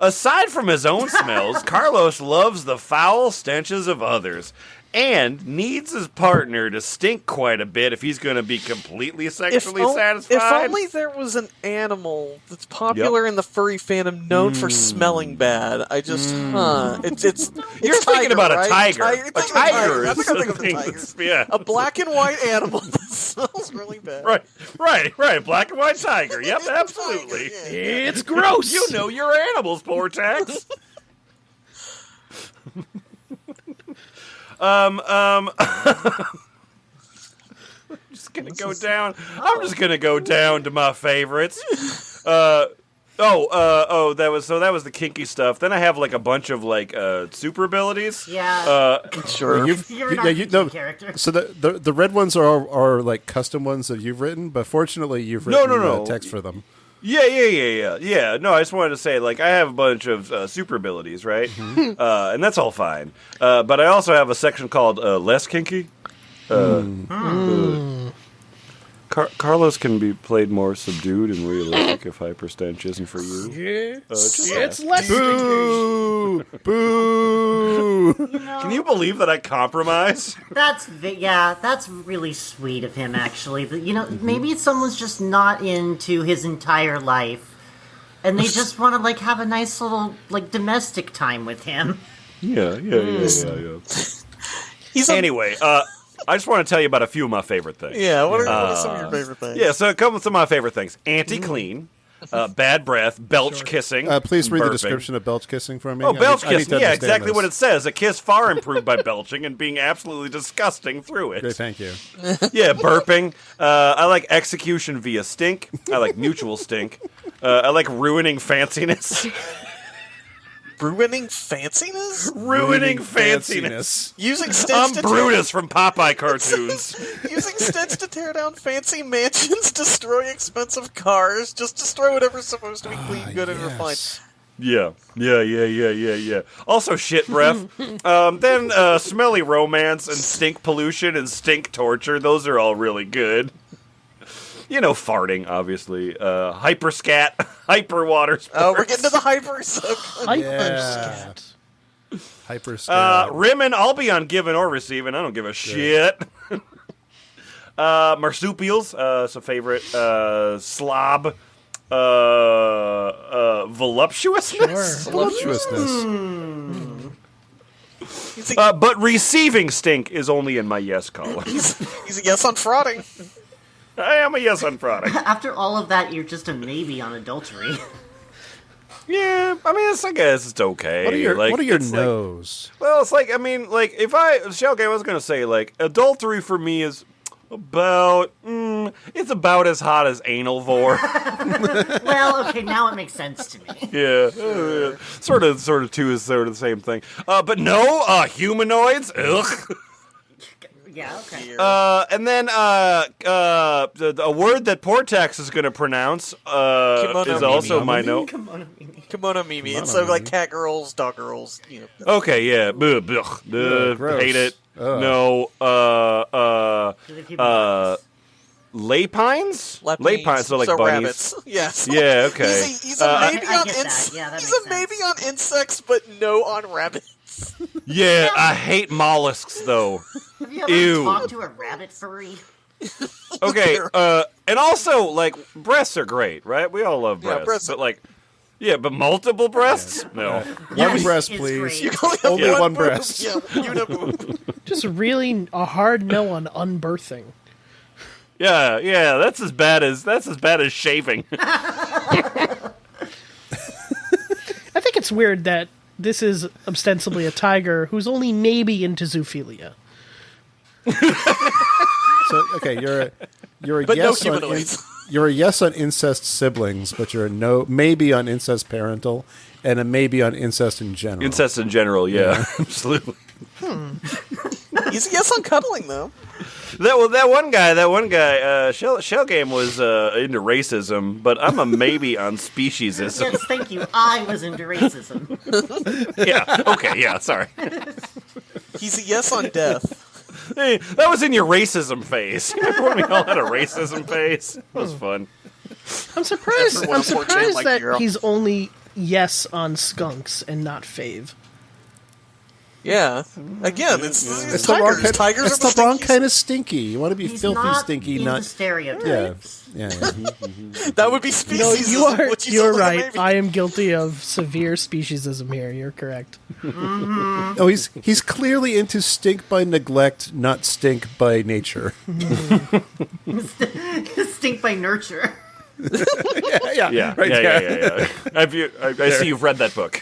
Aside from his own smells, Carlos loves the foul stenches of others and needs his partner to stink quite a bit if he's going to be completely sexually satisfied. If only there was an animal that's popular in the furry fandom known for smelling bad. I just, it's You're thinking about a tiger. A tiger. I think I'm thinking of the tiger. Yeah. A black and white animal that smells really bad. Right. Black and white tiger. Yep, absolutely. It's gross. You know your animals, Portax. I'm just gonna go down to my favorites. That was the kinky stuff. Then I have like a bunch of like super abilities. Yeah. Sure. You're not a no, character. So the red ones are like custom ones that you've written, but fortunately you've written No. text for them. Yeah. No, I just wanted to say, like, I have a bunch of super abilities, right? And that's all fine. But I also have a section called less kinky. Carlos can be played more subdued and realistic if hyperstench isn't for you. Yeah. Just It's less. Boo! Boo! Can you believe that I compromise? That's really sweet of him, actually. But, maybe someone's just not into his entire life, and they just want to like have a nice little like domestic time with him. Yeah. Anyway, I just want to tell you about a few of my favorite things. Yeah, what are some of your favorite things? Yeah, so a couple of my favorite things. Anti-clean, bad breath, belch kissing. Please read the burping. description of belch kissing for me. Oh, belch I need to kissing. Yeah, understand exactly this. what it says. A kiss far improved by belching and being absolutely disgusting through it. Great, thank you. Yeah, burping. I like execution via stink. I like mutual stink. I like ruining fanciness. Ruining fanciness? Ruining fanciness. Using sticks I'm to Brutus from Popeye cartoons. Using sticks to tear down fancy mansions, destroy expensive cars, just destroy whatever's supposed to be clean, good, and refined. Yeah. Also shit breath. Then smelly romance and stink pollution and stink torture. Those are all really good. Farting, obviously. Hyperscat, hyper water sports. Oh, we're getting to the hypers. Hyperscat. Hyperscat. Rimming, I'll be on giving or receiving. I don't give a shit. Marsupials, it's a favorite. Slob. Voluptuousness? Sure. Voluptuousness. But receiving stink is only in my yes column. He's a yes on frauding. I am a yes on product. After all of that, you're just a maybe on adultery. Yeah, I mean, I guess it's okay. What are your it's no's? Well, it's like, I mean, like, Shellgame, I was going to say, like, adultery for me is it's about as hot as anal vor. Well, okay, now it makes sense to me. Yeah. Sort of two is sort of the same thing. But no, humanoids, ugh. Yeah, okay. And then a word that Portax is going to pronounce is also my note. Kimono Mimi. It's so like cat girls, dog girls. Okay, yeah. Hate it. No. Lapines? Lapines, so like bunnies. Rabbits. Yes. Yeah, okay. He's a maybe I on get that. Yeah, that he's makes a maybe on insects, but no on rabbits. Yeah, I hate mollusks, though. Have you ever Ew. talked to a rabbit furry? Okay, and also, like, breasts are great, right? We all love breasts. breasts. But, like, but multiple breasts? No. One breast, it's please. great. You can only Only have one boob. breast. Yeah, uniboob. Just really a hard no on unbirthing. Yeah, that's as bad as shaving. I think it's weird that this is ostensibly a tiger who's only maybe into zoophilia. So okay, you're a But no yes on humanoids. you're a yes on incest siblings, but you're a no maybe on incest parental, and a maybe on incest in general. Incest in general, yeah. Absolutely. He's a yes on cuddling though. That one guy, Shellgame was into racism, but I'm a maybe on speciesism. Yes, thank you. I was into racism. Yeah, okay, yeah, sorry. He's a yes on death. Hey, that was in your racism phase. Remember when we all had a racism phase? It was fun. I'm surprised. Everyone I'm on 4chan surprised like that Europe. he's only yes on skunks and not fave. Yeah. Again, it's It's tigers. the wrong Tigers it's are the wrong stinkies. kind of stinky. You want to be He's filthy not stinky, into not stereotypes. yeah. That would be No, species. you're right. I am guilty of severe speciesism here. You're correct. Oh, he's clearly into stink by neglect, not stink by nature. Stink by nurture. Yeah. I see you've read that book.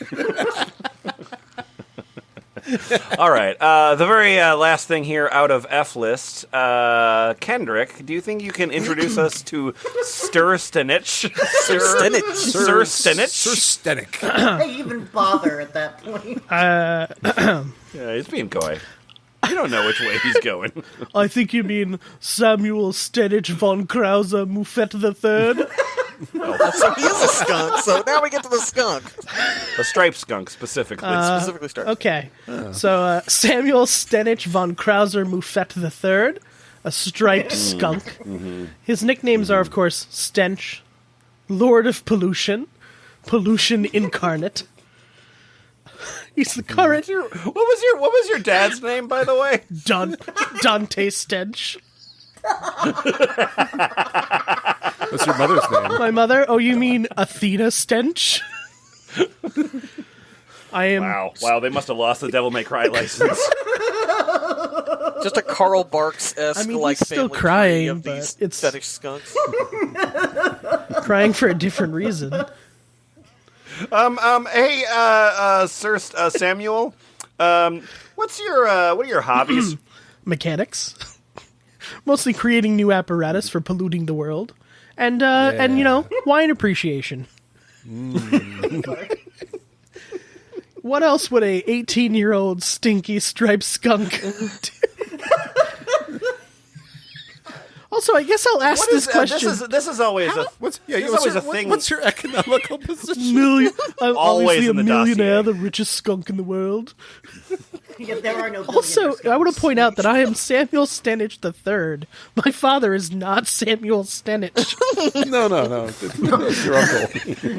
All right. The very last thing here out of F list, Kendrick, do you think you can introduce us to Stir Stenich? Sir Stenich. Sir Stenich? Sir Stenik. I even bother at that point. Yeah, he's being coy. You don't know which way he's going. I think you mean Samuel Stenich von Krause Muffet III. So he is a skunk, so now we get to the skunk. A striped skunk, specifically. Specifically starts. Okay, so Samuel Stenich von Krause Muffet III, a striped skunk. His nicknames are, of course, Stench, Lord of Pollution, Pollution Incarnate. He's the current What was your dad's name, by the way? Dante Stench. What's your mother's name? My mother? Oh, you mean Athena Stench? I am. Wow, they must have lost the Devil May Cry license. Just a Karl Barks-esque I mean, like he's still family crying, tree of but these it's- fetish skunks. Crying for a different reason. Hey, Sir Samuel, what are your hobbies? Mechanics. Mostly creating new apparatus for polluting the world. And wine appreciation. What else would a 18-year-old stinky striped skunk do? Also, I guess I'll ask this question. This is always What's always a thing. What's your economical position? I'm Always obviously a in the millionaire, dossier. the richest skunk in the world. Yeah, there are no Also, billionaire I want to skunks. point out that I am Samuel Stenich III. My father is not Samuel Stenich. No. That's your uncle.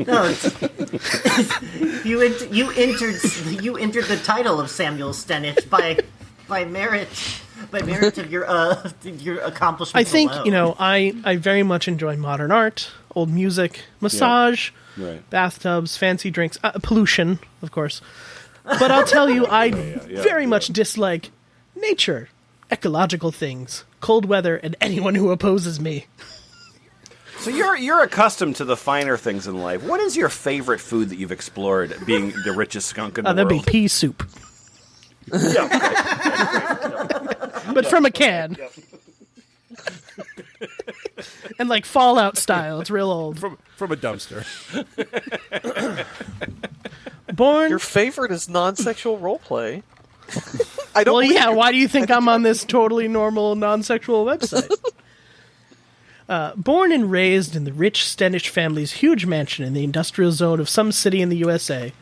No, you entered the title of Samuel Stenich by merit of your accomplishments. I think, alone. I very much enjoy modern art, old music, massage, Right. bathtubs, fancy drinks, pollution, of course. But I'll tell you, I very much dislike nature, ecological things, cold weather, and anyone who opposes me. So you're accustomed to the finer things in life. What is your favorite food that you've explored, being the richest skunk in the That'd world? be pea soup. But from a can. And like Fallout style, it's real old. From a dumpster. Born. Your favorite is non-sexual roleplay. I don't. Well, believe yeah, you. why do you think I'm on this totally normal, non-sexual website? Born and raised in the rich Stenich family's huge mansion in the industrial zone of some city in the USA,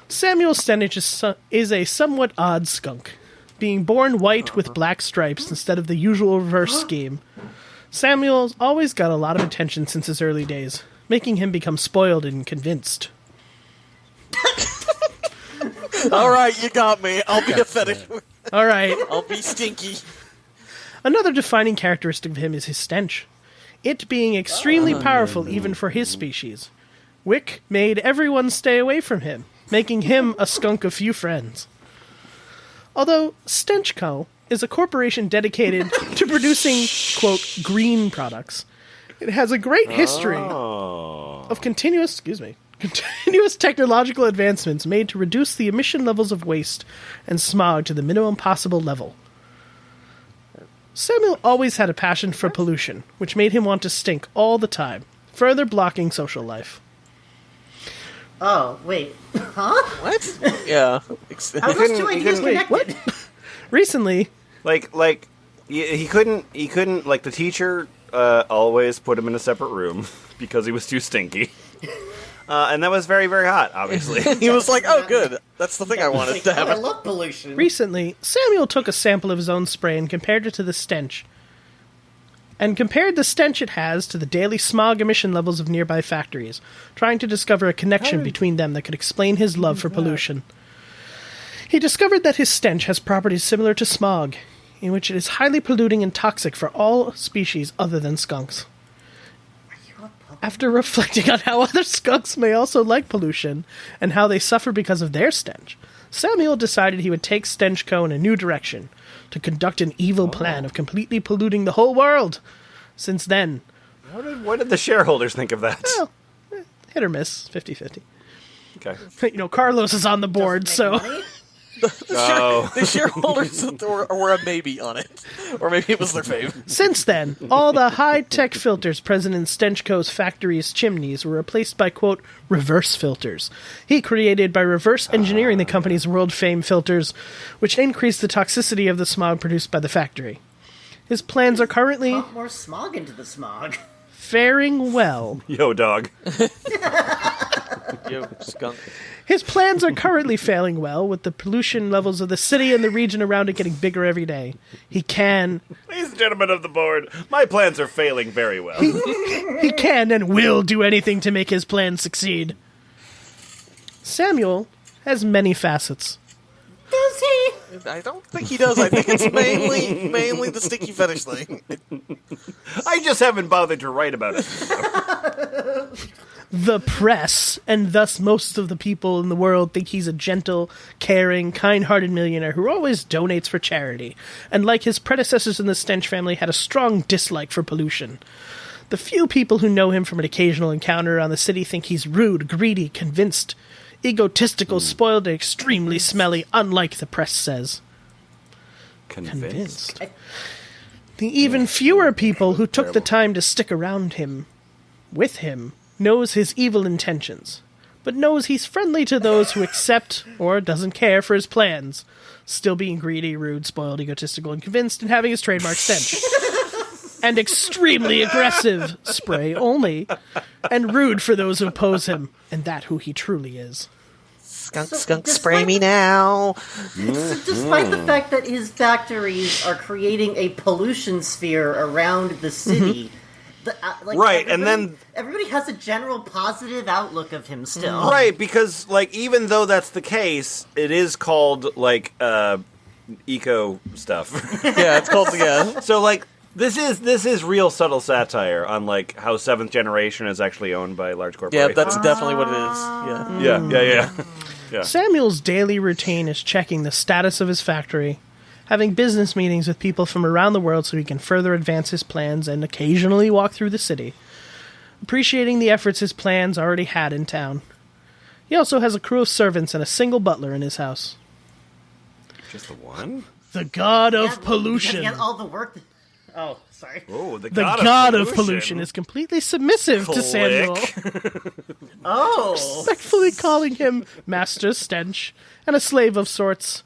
Samuel Stenich is a somewhat odd skunk. Being born white with black stripes instead of the usual reverse scheme, Samuel's always got a lot of attention since his early days, making him become spoiled and convinced. All right, you got me. I'll be a fetish. All right. I'll be stinky. Another defining characteristic of him is his stench. It being extremely powerful even for his species. Wick made everyone stay away from him, making him a skunk of few friends. Although Stenchco is a corporation dedicated to producing, quote, green products, it has a great history of continuous technological advancements made to reduce the emission levels of waste and smog to the minimum possible level. Samuel always had a passion for pollution, which made him want to stink all the time, further blocking social life. Oh, wait. Huh? What? Yeah. How are those two ideas connected? Recently, he couldn't like the teacher always put him in a separate room because he was too stinky. And that was very, very hot, obviously. He was like, "Oh, good. That's the thing I wanted to I have." love pollution. Recently, Samuel took a sample of his own spray and compared it to the stench. And compared the stench it has to the daily smog emission levels of nearby factories, trying to discover a connection between them that could explain his love for pollution. He discovered that his stench has properties similar to smog, in which it is highly polluting and toxic for all species other than skunks. After reflecting on how other skunks may also like pollution, and how they suffer because of their stench, Samuel decided he would take Stenchco in a new direction, to conduct an evil plan of completely polluting the whole world. Since then... What did the shareholders think of that? Well, hit or miss, 50-50. Okay. Carlos is on the board, so... Money? The shareholders were a maybe on it. Or maybe it was their fave. Since then, all the high-tech filters present in Stenchco's factory's chimneys were replaced by, quote, reverse filters. He created by reverse engineering the company's world-famed filters, which increased the toxicity of the smog produced by the factory. His plans are currently Pump more smog into the smog. faring well. Yo, dog. Yo, skunk. His plans are currently failing well, with the pollution levels of the city and the region around it getting bigger every day. He can Ladies and gentlemen of the board, my plans are failing very well. He can and will do anything to make his plans succeed. Samuel has many facets. Does he? I don't think he does. I think it's mainly the sticky fetish thing. I just haven't bothered to write about it. The press, and thus most of the people in the world, think he's a gentle, caring, kind-hearted millionaire who always donates for charity, and like his predecessors in the Stench family, had a strong dislike for pollution. The few people who know him from an occasional encounter around the city think he's rude, greedy, convinced, egotistical, spoiled, and extremely smelly, unlike the press says. Convinced. The even fewer people who took the time to stick around him, with him, knows his evil intentions, but knows he's friendly to those who accept or doesn't care for his plans, still being greedy, rude, spoiled, egotistical, and convinced, and having his trademark stench. And extremely aggressive, spray only, and rude for those who oppose him, and that who he truly is. Skunk, spray me now. Despite the fact that his factories are creating a pollution sphere around the city, Right, and then everybody has a general positive outlook of him still. right, because like even though that's the case, it is called like eco stuff. Yeah, it's called So like this is real subtle satire on like how Seventh Generation is actually owned by large Yeah, corporations. that's definitely what it is. Yeah. Yeah. Samuel's daily routine is checking the status of his factory, having business meetings with people from around the world so he can further advance his plans, and occasionally walk through the city, appreciating the efforts his plans already had in town. He also has a crew of servants and a single butler in his house. Just the one? The god of pollution. And all the work. Oh, sorry. Oh, the The god of pollution is completely submissive to Samuel, Oh. respectfully calling him Master Stench, and a slave of sorts.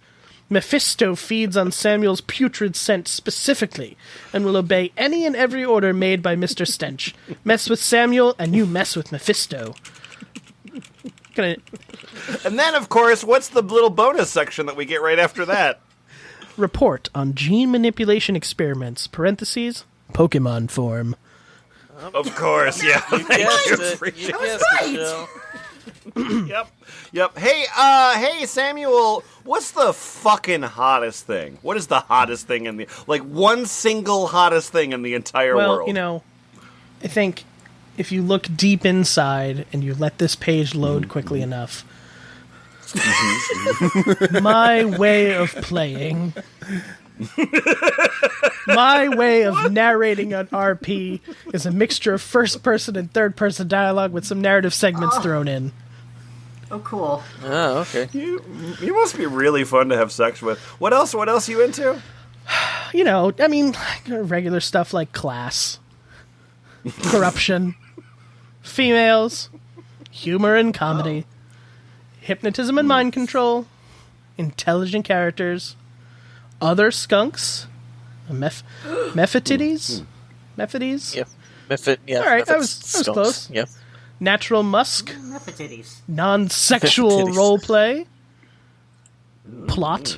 Mephisto feeds on Samuel's putrid scent specifically, and will obey any and every order made by Mr. Stench. Mess with Samuel, and you mess with Mephisto. And then, of course, what's the little bonus section that we get right after that? Report on gene manipulation experiments, parentheses, Pokemon form. Of course, yeah. You guessed it. Appreciate You it. guessed it, Joe. Yep. Hey, Samuel, what's the fucking hottest thing? What is the hottest thing in the... Like, one single hottest thing in the entire world? Well, you know, I think if you look deep inside and you let this page load quickly enough, my way of playing, my way of narrating an RP is a mixture of first-person and third-person dialogue with some narrative segments thrown in. Oh, cool. Oh, okay. You must be really fun to have sex with. What else are you into? You know, I mean, regular stuff like class, corruption, females, humor and comedy, hypnotism and mind control, intelligent characters, other skunks, Mephides? Mephides? Yeah. Mephit, yeah. All right, Mephits, I was skunks. close. Yeah. Natural musk, Titties. non-sexual Titties. roleplay, plot,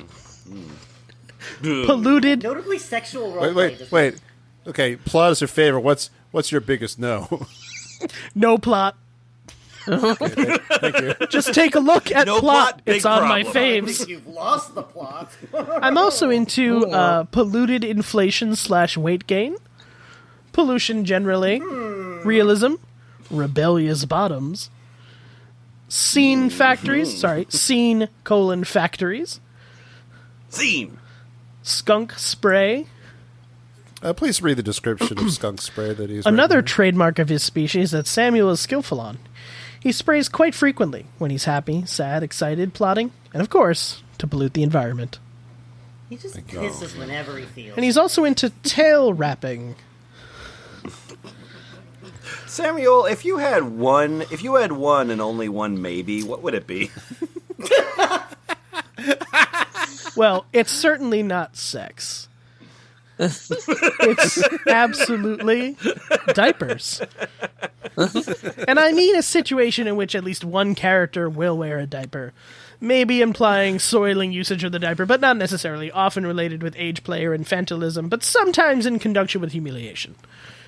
polluted. Notably sexual roleplay. Wait. Okay, plot is your favorite. What's your biggest no? No plot. Thank you. Just take a look at No plot. plot, big It's on my problem. faves. You've lost the plot. I'm also into polluted inflation / weight gain, pollution generally, realism, rebellious bottoms, scene factories, factories, Scene. skunk spray, Please read the description of skunk spray that he's another written. trademark of his species that Samuel is skillful on. He sprays quite frequently when he's happy, sad, excited, plotting, and of course, to pollute the environment. He just pisses whenever he feels. And he's also into tail wrapping. Samuel, if you had one and only one maybe, what would it be? Well, it's certainly not sex. It's absolutely diapers. And I mean a situation in which at least one character will wear a diaper. Maybe implying soiling usage of the diaper, but not necessarily, often related with age play or infantilism, but sometimes in conjunction with humiliation.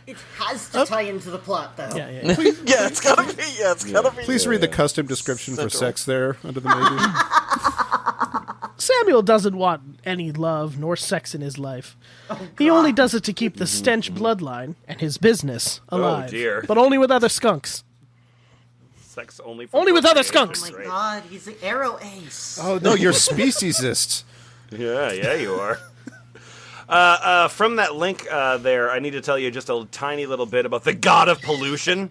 It has to tie into the plot, though. Yeah. Yeah, it's gotta be. Yeah, it's gotta be. Please read the custom description for Central. sex there under the maybe. Samuel doesn't want any love nor sex in his life. He only does it to keep the stench bloodline and his business alive. Oh, dear. But only with other skunks. Sex only for Only with other procreation. skunks. Oh my god, he's an arrow ace. Oh no, you're speciesist. Yeah, you are. From that link there, I need to tell you just a tiny little bit about the god of pollution.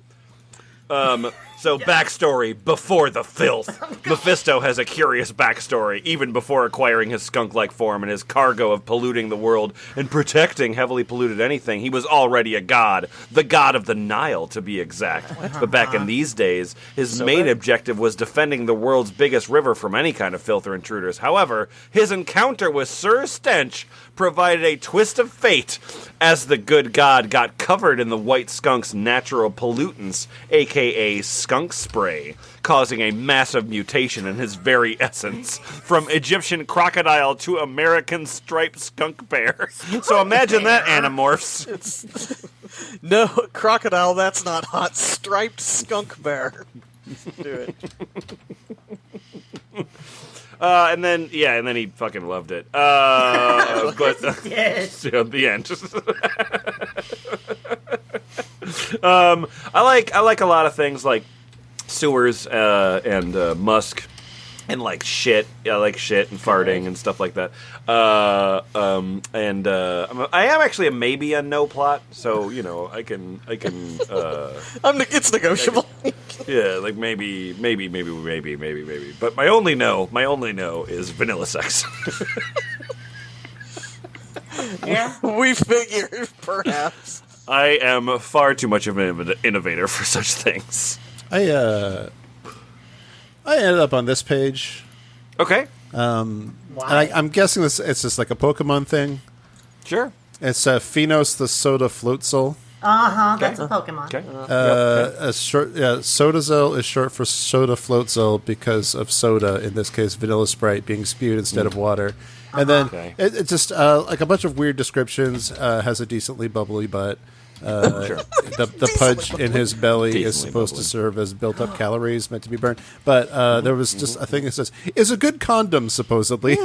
So, backstory before the filth. Mephisto has a curious backstory, even before acquiring his skunk-like form and his cargo of polluting the world and protecting heavily polluted anything. He was already a god, the god of the Nile, to be exact. But back in these days, his main objective was defending the world's biggest river from any kind of filth or intruders. However, his encounter with Sir Stench provided a twist of fate, as the good god got covered in the white skunk's natural pollutants, aka skunk spray, causing a massive mutation in his very essence, from Egyptian crocodile to American striped skunk bear. So imagine that, Animorphs. No, crocodile, that's not hot. Striped skunk bear. Do it. And then he fucking loved it. But Yes. the end. I like a lot of things like sewers and musk and like shit. I like shit and farting and stuff like that. I am actually a maybe a no plot, so I can. It's negotiable. Yeah, like maybe. But my only no is vanilla sex. Yeah. We figured, perhaps. I am far too much of an innovator for such things. I ended up on this page. Okay, And I'm guessing it's just like a Pokemon thing. sure. It's Phenos the Soda Floatzel. That's a Pokemon. Okay. Sodazel is short for Soda Floatzel because of soda, in this case Vanilla Sprite, being spewed instead of water. And then Okay. it's just like a bunch of weird descriptions. Has a decently bubbly butt. Sure. The pudge in his belly is Decently supposed bubbly. to serve as built-up calories meant to be burned. But there was just a thing that says, is a good condom, supposedly.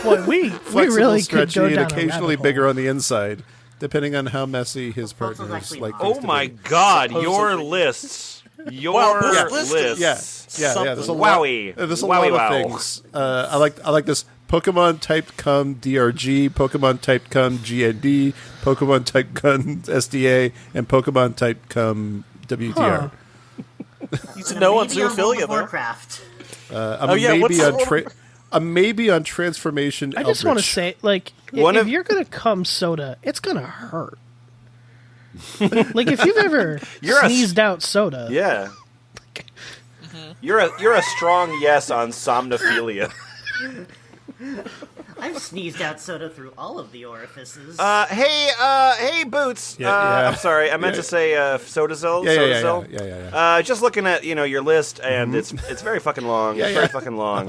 Boy, we Flexible, really could stretchy, go and down occasionally a rabbit bigger hole. on the inside, depending on how messy his Floatzel's partner is. actually Like not. Oh my God, your lists. Your this list is- lists. Yeah. There's a Wowie. lot. There's a Wowie lot of wow. things. I like this Pokemon typed cum DRG, Pokemon typed cum GND, Pokemon typed cum SDA, and Pokemon typed cum WTR. Need to know on Maybe on World zoophilia, of though. Warcraft. I'm maybe on Transformation. I just want to Eldritch. say, like, One if of- you're gonna cum soda, it's gonna hurt. Like, if you've ever You're a- sneezed out soda, Yeah. You're a strong yes on somnophilia. I've sneezed out soda through all of the orifices. Hey, Boots. Yeah, yeah. I'm sorry, I meant to say Sodazel. Sodazel. Yeah. Just looking at your list, and it's very fucking long. Yeah, It's very yeah. fucking long.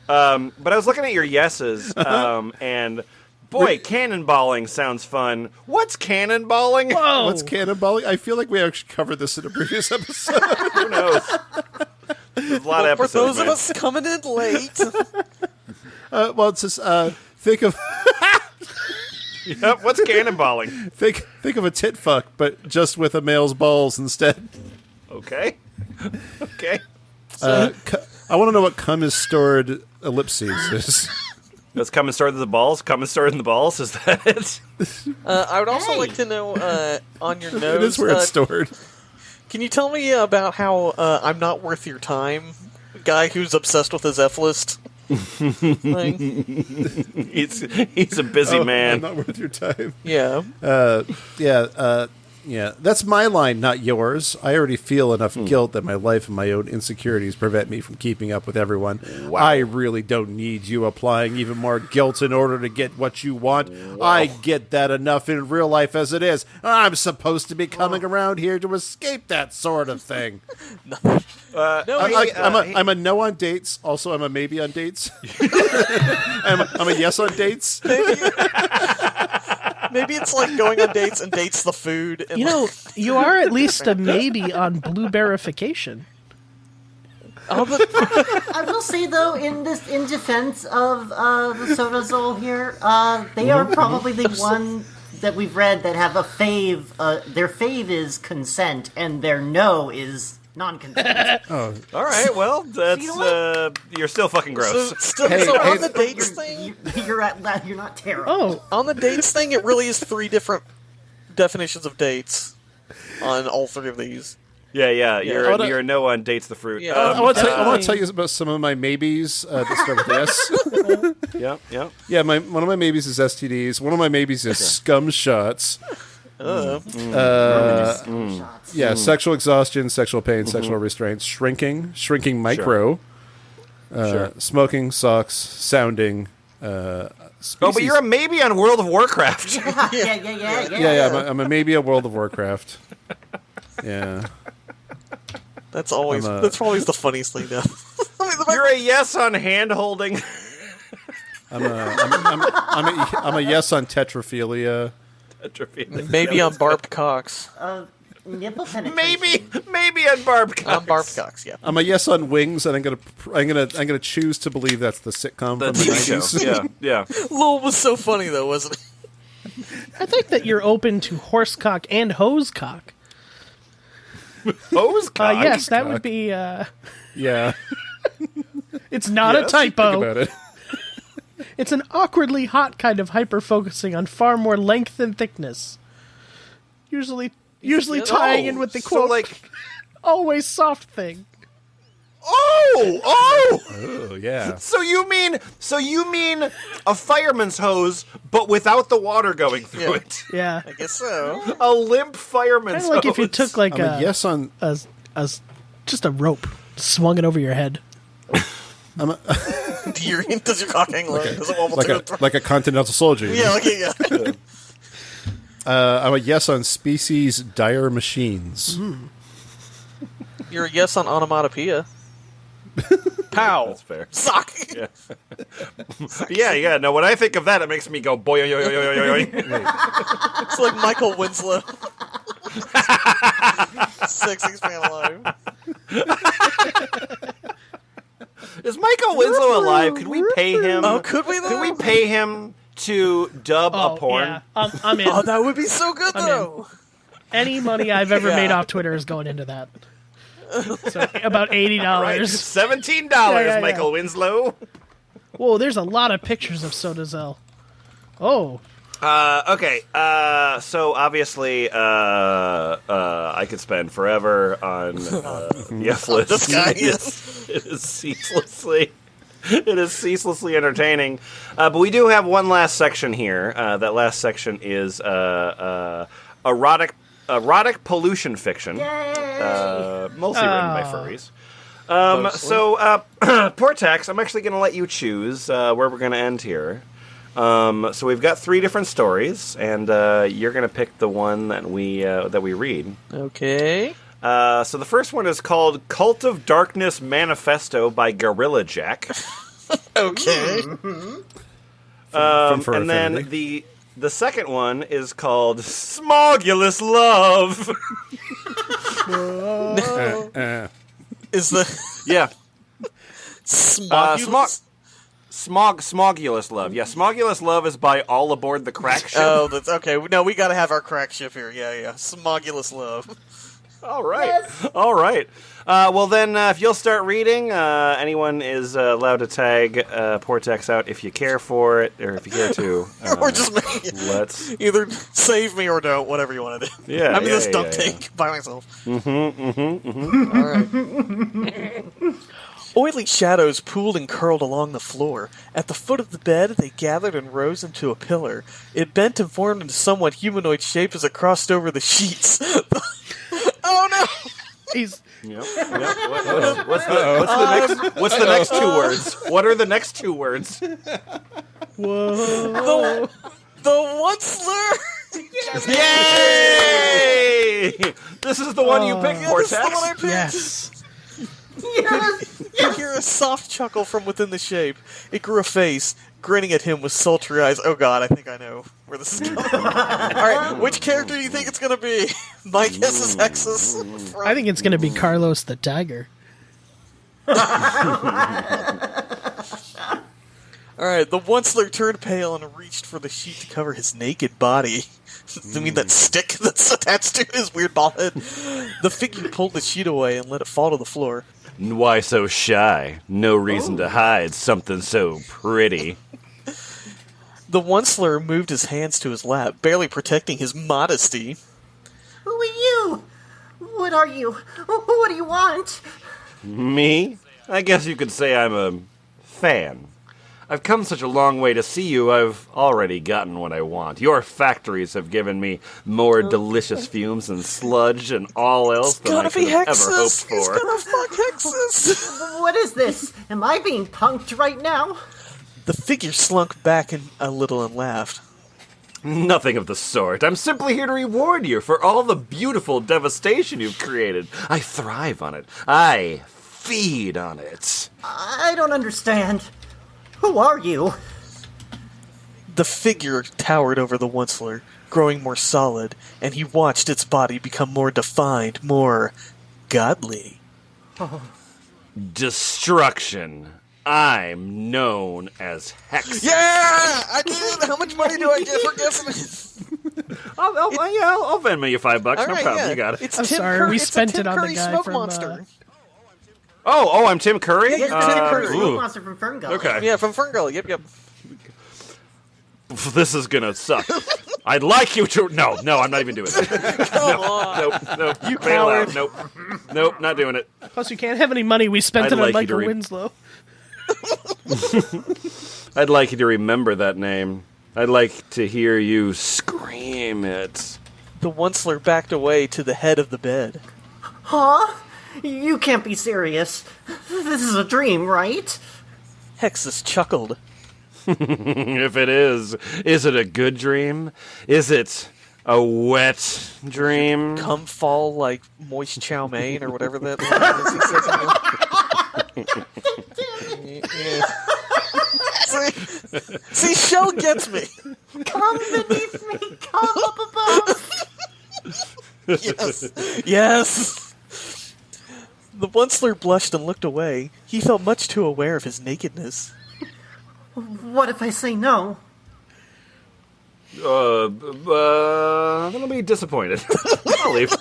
But I was looking at your yeses, and boy, cannonballing sounds fun. What's cannonballing? whoa, What's cannonballing? I feel like we actually covered this in a previous episode. Who knows? There's a lot of For episodes. those of man. us coming in late. Well, it's just think of Yep, what's cannonballing? think of a tit fuck, but just with a male's balls instead. Okay. Okay. I want to know what cum is stored ellipses is. Let's come and start in the balls. Come and start in the balls. Is that it? I would also Hey. like to know on your It nose. is where it's stored. Can you tell me about how I'm not worth your time guy who's obsessed with his F list thing. He's a busy man. Not worth your time. Yeah. Yeah, that's my line, not yours. I already feel enough guilt that my life and my own insecurities prevent me from keeping up with everyone. Wow. I really don't need you applying even more guilt in order to get what you want. Wow. I get that enough in real life as it is. I'm supposed to be coming around here to escape that sort of thing. I'm a no on dates. Also, I'm a maybe on dates. I'm a yes on dates. Maybe it's like going on dates and dates the food. And you are at least a maybe on blueberrification. I will say though, in defense of the Sodazol here, they are probably the one that we've read that have a fave. Their fave is consent, and their no is non-consent. All right, well, that's you're still fucking gross. So on the dates thing, you're not terrible. Oh, on the dates thing, it really is 3 different definitions of dates on all 3 of these. Yeah. You're a no on dates the fruit. Yeah. I want to tell you about some of my maybes that start with S. Yeah. Yeah, one of my maybes is STDs. One of my maybes is scum shots. Yeah, sexual exhaustion, sexual pain, sexual restraint, shrinking micro, smoking, socks, sounding. Species. Oh, but you're a maybe on World of Warcraft. Yeah. I'm a maybe a World of Warcraft. Yeah. That's always the funniest thing now. You're a yes on hand holding. I'm a yes on tetrophilia. Maybe on barbed cocks. Nipple penetration. Maybe on barbed cocks. On barbed cocks, yeah. I'm a yes on wings, and I'm gonna choose to believe that's the sitcom from the TV 90s. show. Yeah. Lowell was so funny though, wasn't it? I think that you're open to horsecock and hosecock. Hosecock? Yes, that would be... Yeah. It's not a typo. Think about it. It's an awkwardly hot kind of hyper-focusing on far more length and thickness. Usually tying in with the quote, always soft thing. Oh, yeah. So you mean a fireman's hose, but without the water going through it? Yeah. I guess so. A limp fireman's Kind of like hose. if you took like I'm a yes on. just a rope, swung it over your head. Does your cock hang low? Does it wobble like a continental soldier. Yeah, I'm a yes on species dire machines. You're a yes on onomatopoeia. Pow. That's fair. Sock. Yeah. No, when I think of that, it makes me go boy. It's like Michael Winslow. Sexiest man alive. Is Michael Winslow alive? Could we pay him? Oh, could we though? Could we pay him to dub a porn? Yeah. I'm in. Oh, that would be so good though. Any money I've ever made off Twitter is going into that. So about $80. Right, $17, Yeah. Michael Winslow. Whoa, there's a lot of pictures of Sodazell. Oh. Okay. So obviously, I could spend forever on the F list. This guy It is ceaselessly entertaining. But we do have one last section here. That last section is erotic pollution fiction, mostly written by furries. So, Portax, I'm actually going to let you choose where we're going to end here. So we've got 3 different stories, and you're going to pick the one that we read. Okay. So the first one is called "Cult of Darkness Manifesto" by Gorilla Jack. Okay. And then the second one is called "Smogulous Love." Is the Smogulous Love. Yeah, Smogulous Love is by All Aboard the Crack Ship. Oh, that's okay. No, we got to have our crack ship here. Yeah. Smogulous Love. All right. Yes. All right. Well, then, if you'll start reading, anyone is allowed to tag Portax out if you care for it, or if you care to. Or just let's either save me or don't, whatever you want to do. Yeah. I'm in this dump tank by myself. All right. Oily shadows pooled and curled along the floor. At the foot of the bed, they gathered and rose into a pillar. It bent and formed into somewhat humanoid shape as it crossed over the sheets. Oh no! He's Yep. What's the next 2 words? What are the next 2 words? whoa. The Onceler! Yay! This is the one you picked, This is the one I Cortex. picked. Yes. You hear a soft chuckle from within the shape. It grew a face, grinning at him with sultry eyes. Oh god, I think I know where this is going. Alright, which character do you think it's going to be? My guess is Hexus. I think it's going to be Carlos the Tiger. Alright, the Onceler turned pale and reached for the sheet to cover his naked body. I mean that stick that's attached to his weird ball head. The figure pulled the sheet away and let it fall to the floor. Why so shy? No reason to hide something so pretty. The Onceler moved his hands to his lap, barely protecting his modesty. Who are you? What are you? What do you want? Me? I guess you could say I'm a fan. I've come such a long way to see you, I've already gotten what I want. Your factories have given me more delicious fumes than sludge and all else than I could have ever hoped for. He's gonna fuck Hexus! What is this? Am I being punked right now? The figure slunk back a little and laughed. Nothing of the sort. I'm simply here to reward you for all the beautiful devastation you've created. I thrive on it. I feed on it. I don't understand. Who are you? The figure towered over the Onceler, growing more solid, and he watched its body become more defined, more godly. Destruction. I'm known as Hex. Yeah! I did! How much money do I get for guessing it? I'll Venmo you $5. No Alright, problem. yeah. You got it. It's I'm Tim sorry, Curry, we it's a spent Tim it on the Curry guy smoke from, monster. Oh, I'm Tim Curry? Yes, Tim Curry, ooh. monster from Fern Gully. Okay. Yeah, from Fern Gully. Yep. This is gonna suck. I'd like you to... No, I'm not even doing it. Come on. Nope. You Bail coward. out. Nope, not doing it. Plus, you can't have any money. We spent I'd it on like you to Michael re- Winslow. I'd like you to remember that name. I'd like to hear you scream it. The Onceler backed away to the head of the bed. Huh? You can't be serious. This is a dream, right? Hexus chuckled. If it is it a good dream? Is it a wet dream? Come fall like moist chow mein or whatever that line is he says. See, Shell gets me. Come beneath me, come up above. Yes. The Onceler blushed and looked away. He felt much too aware of his nakedness. What if I say no? I'm gonna be disappointed. I'll leave.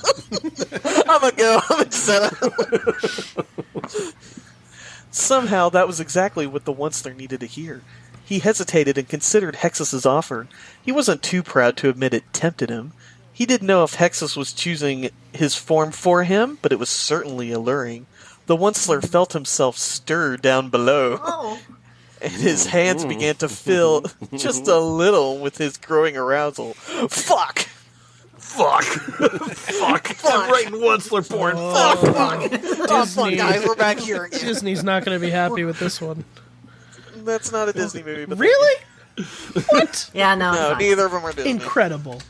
I'm gonna go. I'm excited. Somehow, that was exactly what the Onceler needed to hear. He hesitated and considered Hexus's offer. He wasn't too proud to admit it tempted him. He didn't know if Hexus was choosing his form for him, but it was certainly alluring. The Onceler felt himself stir down below. Oh, And his hands began to fill just a little with his growing arousal. Fuck! Fuck. I'm writing Onceler porn. Oh, fuck, guys, we're back here again. Disney's not going to be happy with this one. That's not a Disney movie. But Really? What? yeah, no. No, it's neither of them are Disney. Incredible.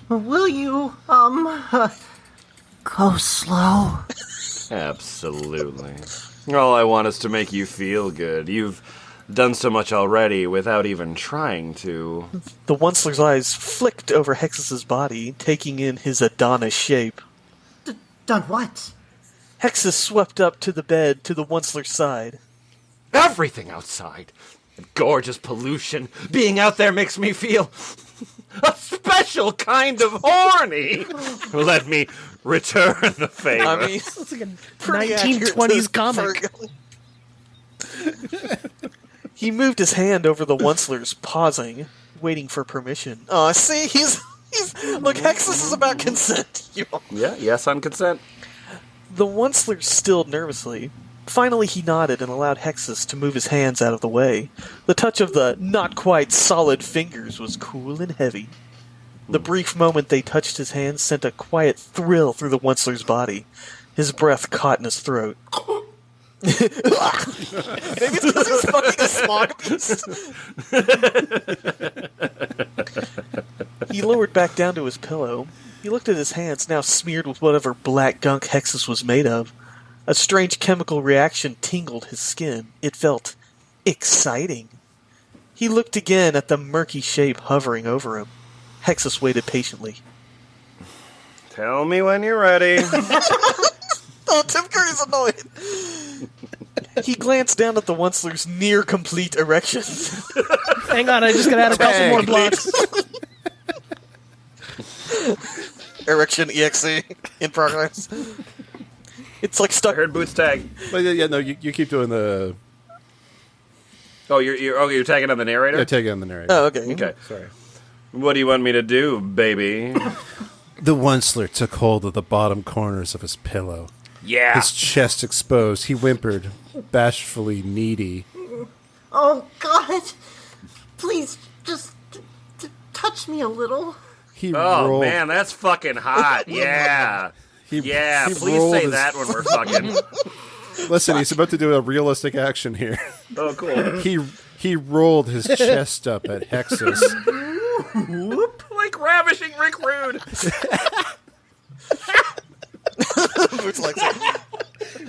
fine. Will you, go slow? Absolutely. All I want is to make you feel good. You've done so much already without even trying to. The Onceler's eyes flicked over Hexus's body, taking in his Adonis shape. Done what? Hexus swept up to the bed to the Onceler's side. Everything outside. Gorgeous pollution. Being out there makes me feel a special kind of horny. Let me return the favor. I mean, It's like a pretty accurate 1920s to comic. He moved his hand over the Onceler's, pausing, waiting for permission. Oh, see, he's look, Hexus is about consent. Yeah, yes on consent. The Onceler stilled nervously. Finally he nodded and allowed Hexus to move his hands out of the way. The touch of the not-quite-solid fingers was cool and heavy. The brief moment they touched his hands sent a quiet thrill through the Onceler's body. His breath caught in his throat. Maybe it's because he's fucking a smog beast. He lowered back down to his pillow. He looked at his hands, now smeared with whatever black gunk Hexus was made of. A strange chemical reaction tingled his skin. It felt exciting. He looked again at the murky shape hovering over him. Hexus waited patiently. Tell me when you're ready. Oh, Tim Curry's annoyed. He glanced down at the Onceler's near-complete erection. Hang on, I just gotta add a couple more blocks. Erection EXE in progress. It's like I stuck. heard Boots tag. But yeah, no, you keep doing the... Oh, you're tagging on the narrator? Yeah, take it on the narrator. Oh, okay. Okay. Sorry. What do you want me to do, baby? The Onceler took hold of the bottom corners of his pillow. Yeah. His chest exposed, he whimpered, bashfully needy. Oh, God. Please, just touch me a little. He Oh, rolled, man, that's fucking hot. Yeah. he Please rolled say his- that when we're fucking. Listen, he's about to do a realistic action here. Oh, cool. He rolled his chest up at Hexus. Like ravishing Rick Rude. It's like that.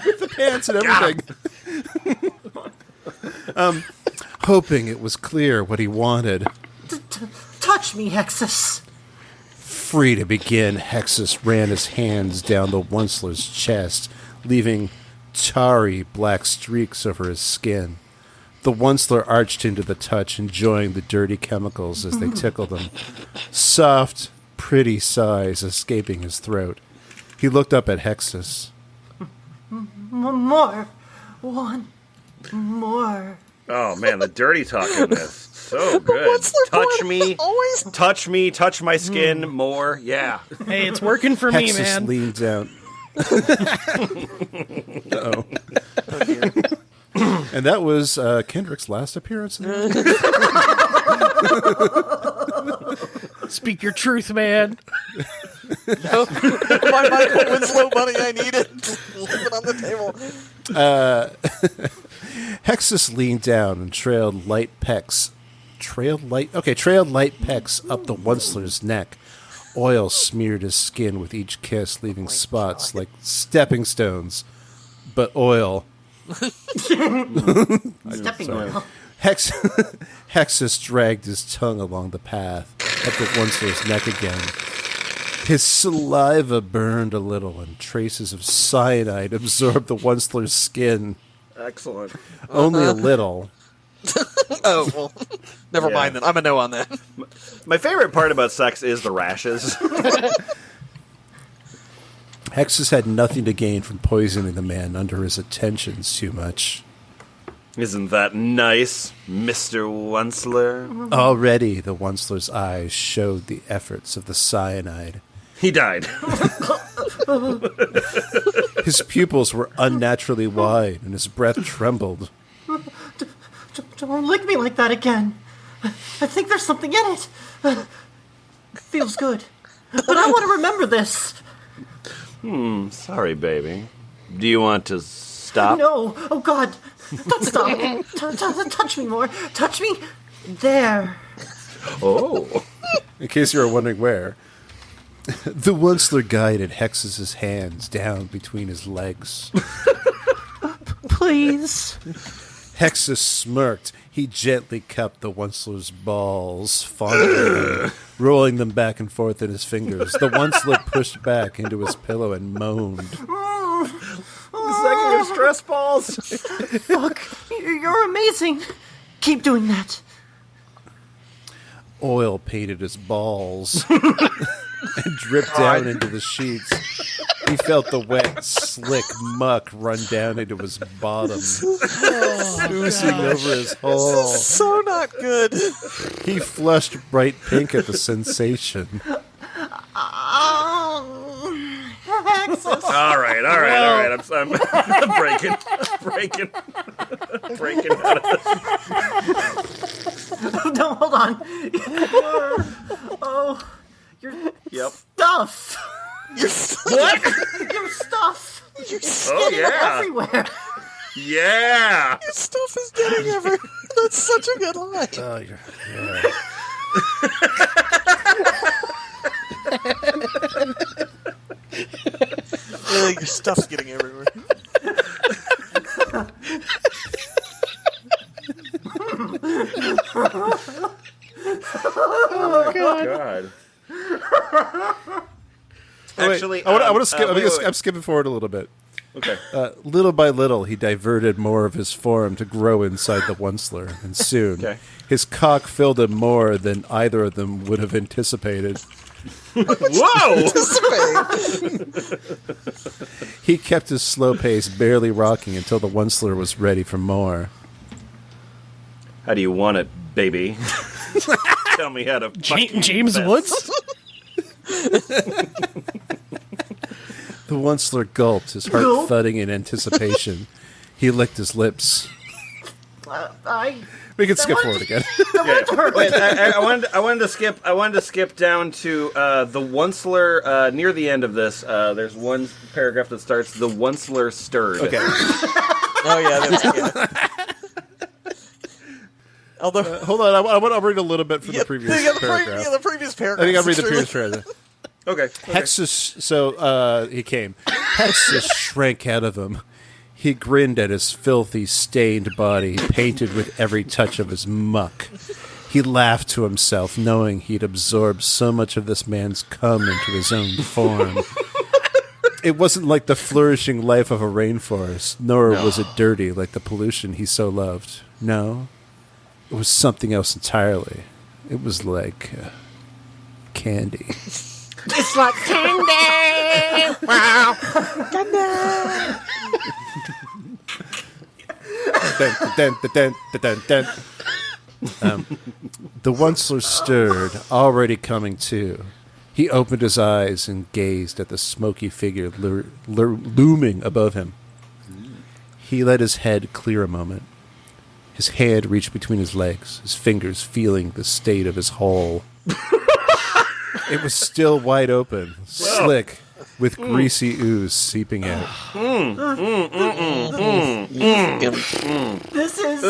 With the pants and everything. Hoping it was clear what he wanted. Touch me, Hexus. Free to begin, Hexus ran his hands down the Onceler's chest, leaving tarry black streaks over his skin. The Onceler arched into the touch, enjoying the dirty chemicals as they tickled him. Soft, pretty sighs escaping his throat. He looked up at Hexus. More. One more. Oh, man, the dirty talk in this. So good. Onceler Touch boy me. always- Touch me. Touch my skin more. Yeah. Hey, it's working for me, Hexus man. leaned down. Uh-oh. And that was Kendrick's last appearance. Speak your truth, man. My Michael Winslow money, I need it. Leave it on the table. Hexus leaned down and trailed light pecs up the Onceler's neck. Oil smeared his skin with each kiss, leaving spots like stepping stones. But oil. Stepping oil. Hexus dragged his tongue along the path up the Onceler's neck again. His saliva burned a little, and traces of cyanide absorbed the Onceler's skin. Excellent. Only a little. Oh, well, never Yeah. mind then. I'm a no on that. My favorite part about sex is the rashes. Hexus had nothing to gain from poisoning the man under his attentions too much. Isn't that nice, Mr. Onceler? Already, the Onceler's eyes showed the efforts of the cyanide. He died. His pupils were unnaturally wide, and his breath trembled. Don't lick me like that again. I think there's something in it. Feels good. But I want to remember this. Sorry, baby. Do you want to stop? No. Oh, God. Don't stop. Touch me more. Touch me. There. Oh. In case you were wondering where. The Onceler guided Hexus's hands down between his legs. Please. Hexus smirked. He gently cupped the Onceler's balls, fondling them, rolling them back and forth in his fingers. The Onceler pushed back into his pillow and moaned. Sucking your stress balls. Fuck. You're amazing. Keep doing that. Oil painted his balls and dripped down into the sheets. He felt the wet, slick muck run down into his bottom, oozing over his hole. So not good. He flushed bright pink at the sensation. Hexus. analysis. All right. I'm breaking out of this. No, hold on. Your stuff. Your What? Your stuff. Your Oh yeah. Everywhere. Yeah. stuff is getting everywhere. That's such a good line. Oh, yeah. Your stuff's getting everywhere. Oh God. Actually, I want to skip. wait. I'm skipping forward a little bit. Okay. Little by little, he diverted more of his form to grow inside the Onceler, and soon his cock filled him more than either of them would have anticipated. Whoa! He kept his slow pace barely rocking until the Onceler was ready for more. How do you want it, baby? Tell me how to. James Woods? The Onceler gulped, his heart thudding in anticipation. He licked his lips. We can skip forward again. Wait, I wanted to skip. I wanted to skip down to the Onceler near the end of this. There's one paragraph that starts the Onceler stirred. Okay. Oh yeah, although, Hold on, I want to read a little bit from the previous paragraph. the previous paragraph. I think I'll read the previous paragraph. Okay. Hexus, he came. Hexus shrank out of him. He grinned at his filthy, stained body, painted with every touch of his muck. He laughed to himself, knowing he'd absorbed so much of this man's cum into his own form. It wasn't like the flourishing life of a rainforest, nor was it dirty like the pollution he so loved. No, it was something else entirely. It was like candy. It's like candy. Wow. The Onceler stirred, already coming to. He opened his eyes and gazed at the smoky figure looming above him. He let his head clear a moment. His hand reached between his legs, his fingers feeling the state of his hole. It was still wide open, slick, with greasy ooze seeping out. This is.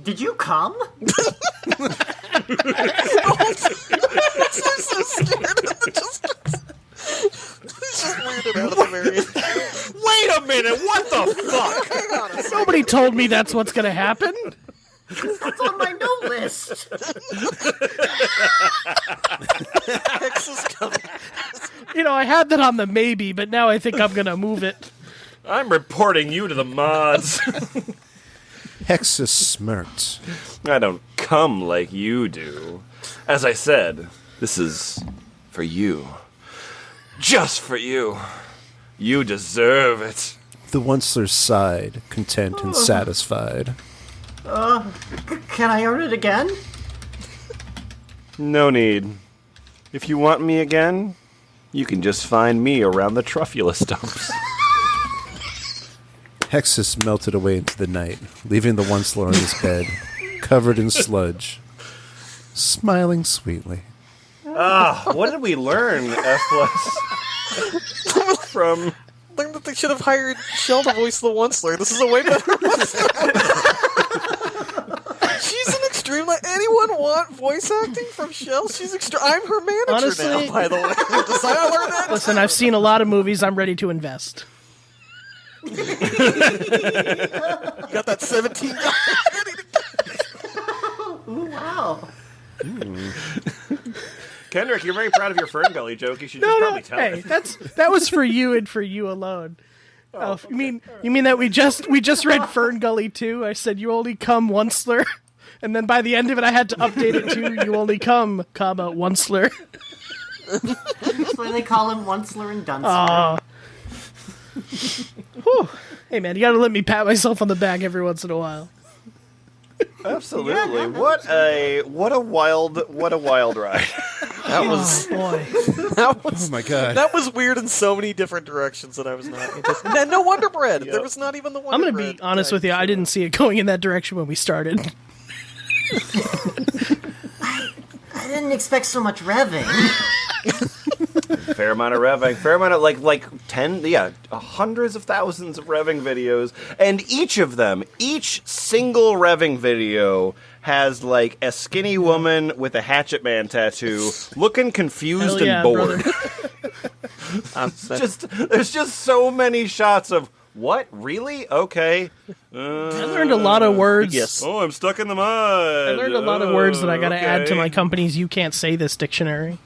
Did you come? I'm so scared. He's just weirded out of the very. Wait a minute! What the fuck? Nobody told me that's what's going to happen. That's on my no list. Hex is coming. I had that on the maybe, but now I think I'm going to move it. I'm reporting you to the mods. Hexus smirked. I don't come like you do. As I said, this is for you. Just for you. You deserve it. The Onceler sighed, content and satisfied. Can I earn it again? No need. If you want me again, you can just find me around the truffula stumps. Hexus melted away into the night, leaving the Onceler on his bed, covered in sludge, smiling sweetly. What did we learn, F+? From... Learned that they should have hired Shell to voice the Onceler. This is a way better She's an extreme. Like, anyone want voice acting from Shell? She's extreme. I'm her manager Honestly, now, by the way. Does I learn that? Listen, I've seen a lot of movies. I'm ready to invest. You got that $17 ready to go. Wow. Kendrick, you're very proud of your Fern Gully joke. You should just probably tell Hey, it. that was for you and for you alone. Oh, you mean that we just read Fern Gully 2? I said you only come Onceler, and then by the end of it, I had to update it to you only come, Onceler. That's why they call him Onceler and Dunster. Whew. Hey man, you gotta let me pat myself on the back every once in a while. Absolutely. What a wild ride. That was Boy. that was Oh my god. that was weird in so many different directions that I was not interested. And no Wonder Bread. There was not even the Wonder I'm Bread. going to be honest with you. I didn't see it going in that direction when we started. I didn't expect so much revving. Fair amount of revving. Fair amount of like hundreds of thousands of revving videos, and each single revving video has like a skinny woman with a Hatchet Man tattoo, looking confused Hell yeah, and bored. brother. There's just so many shots of what? Really? Okay. I learned a lot of words. Yes. Oh, I'm stuck in the mud. I learned a lot of words that I got to add to okay. my company's "You Can't Say This" dictionary.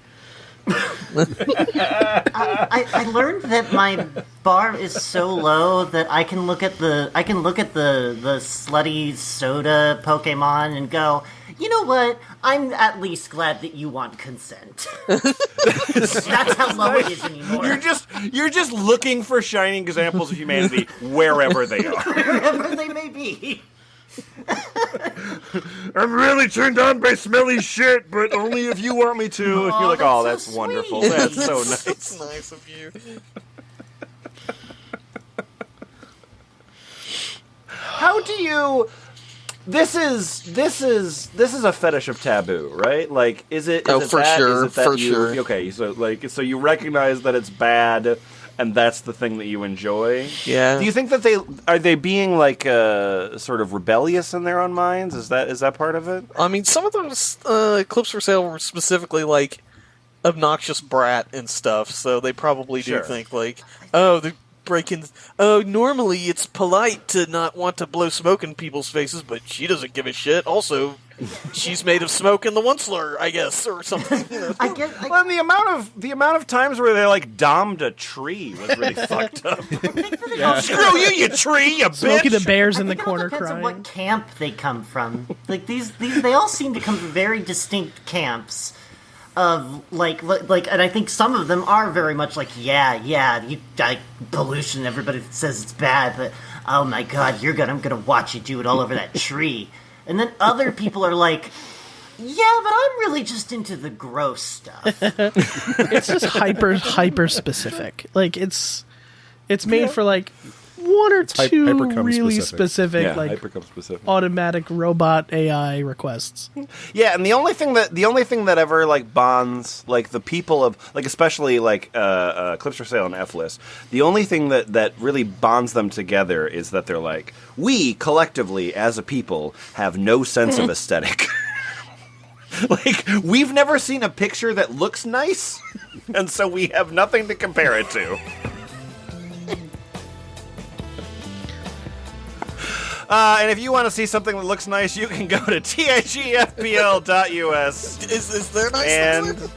I learned that my bar is so low that I can look at the slutty soda Pokemon and go, you know what? I'm at least glad that you want consent. That's how low it is anymore. You're just looking for shining examples of humanity wherever they are. Wherever they may be. I'm really turned on by smelly shit, but only if you want me to. And you're like, oh, that's that's so wonderful. sweet. That's so nice. That's nice of you. How do you? This is a fetish of taboo, right? Like, is it? Oh, is it for that? sure, Is it that for you, sure. Okay, so you recognize that it's bad, and that's the thing that you enjoy. Yeah. Do you think that they being like sort of rebellious in their own minds? Is that part of it? I mean, some of those clips for sale were specifically like obnoxious brat and stuff, so they probably do Sure. think like, oh, they're breaking. Oh, normally it's polite to not want to blow smoke in people's faces, but she doesn't give a shit. Also, she's made of smoke in the one slur, I guess, or something. You know? Well, and the amount of times where they like domed a tree was really fucked up. Screw you tree, you Smokey bitch! the Bear's in the I think it all corner depends on crying. what camp they come from. Like these they all seem to come from very distinct camps of like, and I think some of them are very much like, pollution. Everybody says it's bad, but oh my god, I'm gonna watch you do it all over that tree. And then other people are like, yeah, but I'm really just into the gross stuff. It's just hyper specific. Like it's made for like one or two hypercom really specific. specific, like hypercom specific. automatic robot AI requests. Yeah, and the only thing that ever like bonds like the people of like especially like Clips for Sale and F-List, the only thing that really bonds them together is that they're like, we collectively as a people have no sense of aesthetic. Like, we've never seen a picture that looks nice, and so we have nothing to compare it to. And if you want to see something that looks nice, you can go to tigfpl.us. Is there nice And things?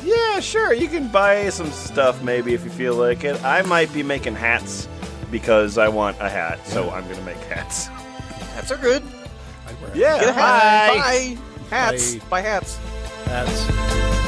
yeah, sure, you can buy some stuff maybe if you feel like it. I might be making hats because I want a hat, so I'm gonna make hats. Hats are good. Yeah, Get a hat. bye. Bye. Hats. Bye. Buy hats. That's